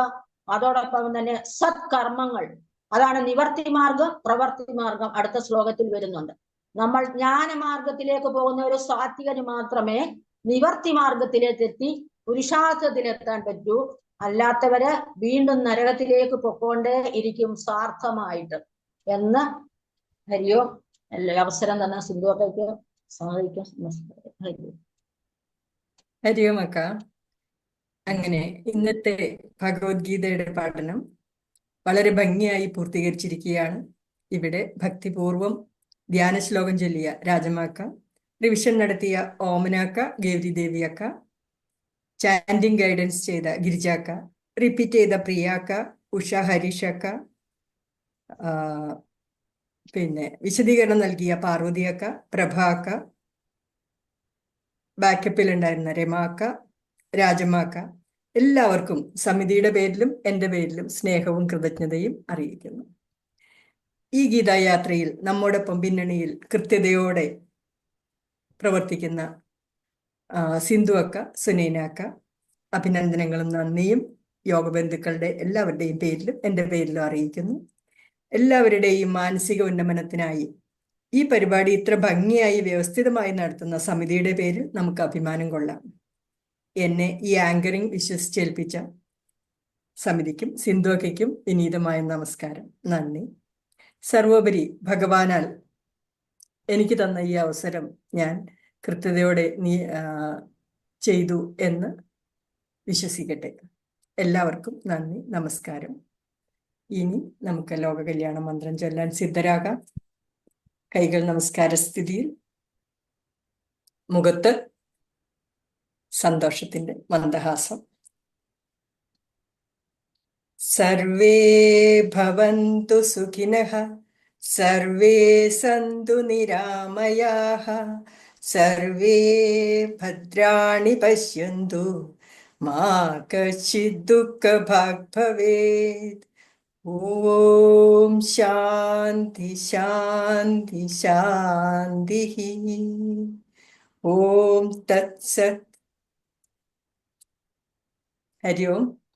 അതോടൊപ്പം തന്നെ സത്കർമ്മങ്ങൾ, അതാണ് നിവർത്തി മാർഗം, പ്രവർത്തി മാർഗം അടുത്ത ശ്ലോകത്തിൽ വരുന്നുണ്ട്. നമ്മൾ ജ്ഞാനമാർഗത്തിലേക്ക് പോകുന്ന ഒരു സാത്വികന് മാത്രമേ നിവർത്തി മാർഗത്തിലേക്ക് എത്തി പുരുഷാർത്ഥത്തിലെത്താൻ പറ്റൂ. അല്ലാത്തവര് വീണ്ടും നരകത്തിലേക്ക് പൊക്കോണ്ടേ ഇരിക്കും സ്വാർത്ഥമായിട്ട് എന്ന്. ഹരിയോ. എല്ലാ അവസരം തന്നെ സിന്ധുവൊക്കെ സഹായിക്കും. ഹരിയോ അക്ക. അങ്ങനെ ഇന്നത്തെ ഭഗവത്ഗീതയുടെ പഠനം വളരെ ഭംഗിയായി പൂർത്തീകരിച്ചിരിക്കുകയാണ്. ഇവിടെ ഭക്തിപൂർവം ധ്യാന ശ്ലോകം ചൊല്ലിയ രാജമാക്ക, റിവിഷൻ നടത്തിയ ഓമനാക്ക, ഗൗരി ദേവിയക്ക, ചാൻഡിങ് ഗൈഡൻസ് ചെയ്ത ഗിരിജാക്ക, റിപ്പീറ്റ് ചെയ്ത പ്രിയാക്ക, ഉഷ ഹരീഷക്ക, പിന്നെ വിശദീകരണം നൽകിയ പാർവതിയക്ക, പ്രഭാക്ക, ബാക്കപ്പിൽ ഉണ്ടായിരുന്ന രമാക്ക, രാജമാക്ക, എല്ലാവർക്കും സമിതിയുടെ പേരിലും എൻ്റെ പേരിലും സ്നേഹവും കൃതജ്ഞതയും അറിയിക്കുന്നു. ഈ ഗീതായാത്രയിൽ നമ്മോടൊപ്പം പിന്നണിയിൽ കൃത്യതയോടെ പ്രവർത്തിക്കുന്ന സിന്ധു അക്ക, സുനൈനാക്ക, അഭിനന്ദനങ്ങളും നന്ദിയും യോഗബന്ധുക്കളുടെ എല്ലാവരുടെയും പേരിലും എൻ്റെ പേരിലും അറിയിക്കുന്നു. എല്ലാവരുടെയും മാനസിക ഉന്നമനത്തിനായി ഈ പരിപാടി ഇത്ര ഭംഗിയായി വ്യവസ്ഥിതമായി നടത്തുന്ന സമിതിയുടെ പേരിൽ നമുക്ക് അഭിമാനം കൊള്ളാം. എന്നെ ഈ ആങ്കറിംഗ് വിശ്വസിച്ചേൽപ്പിച്ച സമിതിക്കും സിന്ധുവയ്ക്കും വിനീതമായ നമസ്കാരം, നന്ദി. സർവോപരി ഭഗവാനാൽ എനിക്ക് തന്ന ഈ അവസരം ഞാൻ കൃത്യതയോടെ ചെയ്തു എന്ന് വിശ്വസിക്കട്ടെ. എല്ലാവർക്കും നന്ദി, നമസ്കാരം. ഇനി നമുക്ക് ലോക കല്യാണ മന്ത്രം ചൊല്ലാൻ സിദ്ധരാകാം. കൈകൾ നമസ്കാര സ്ഥിതിയിൽ, മുഖത്ത് സന്തോഷത്തിന്റെ മന്ദഹാസം. സർവേ ഭവന്തു സുഖിനഃ, സർവേ സന്തു നിരാമയാഃ, സർവേ ഭദ്രാണി പശ്യന്തു, മാ കശ്ചിത് ദുഃഖഭാഗ് ഭവേത്. ഓം ശാന്തി ശാന്തി ശാന്തി. ഓം തത്സത്. ഹരി ഓം.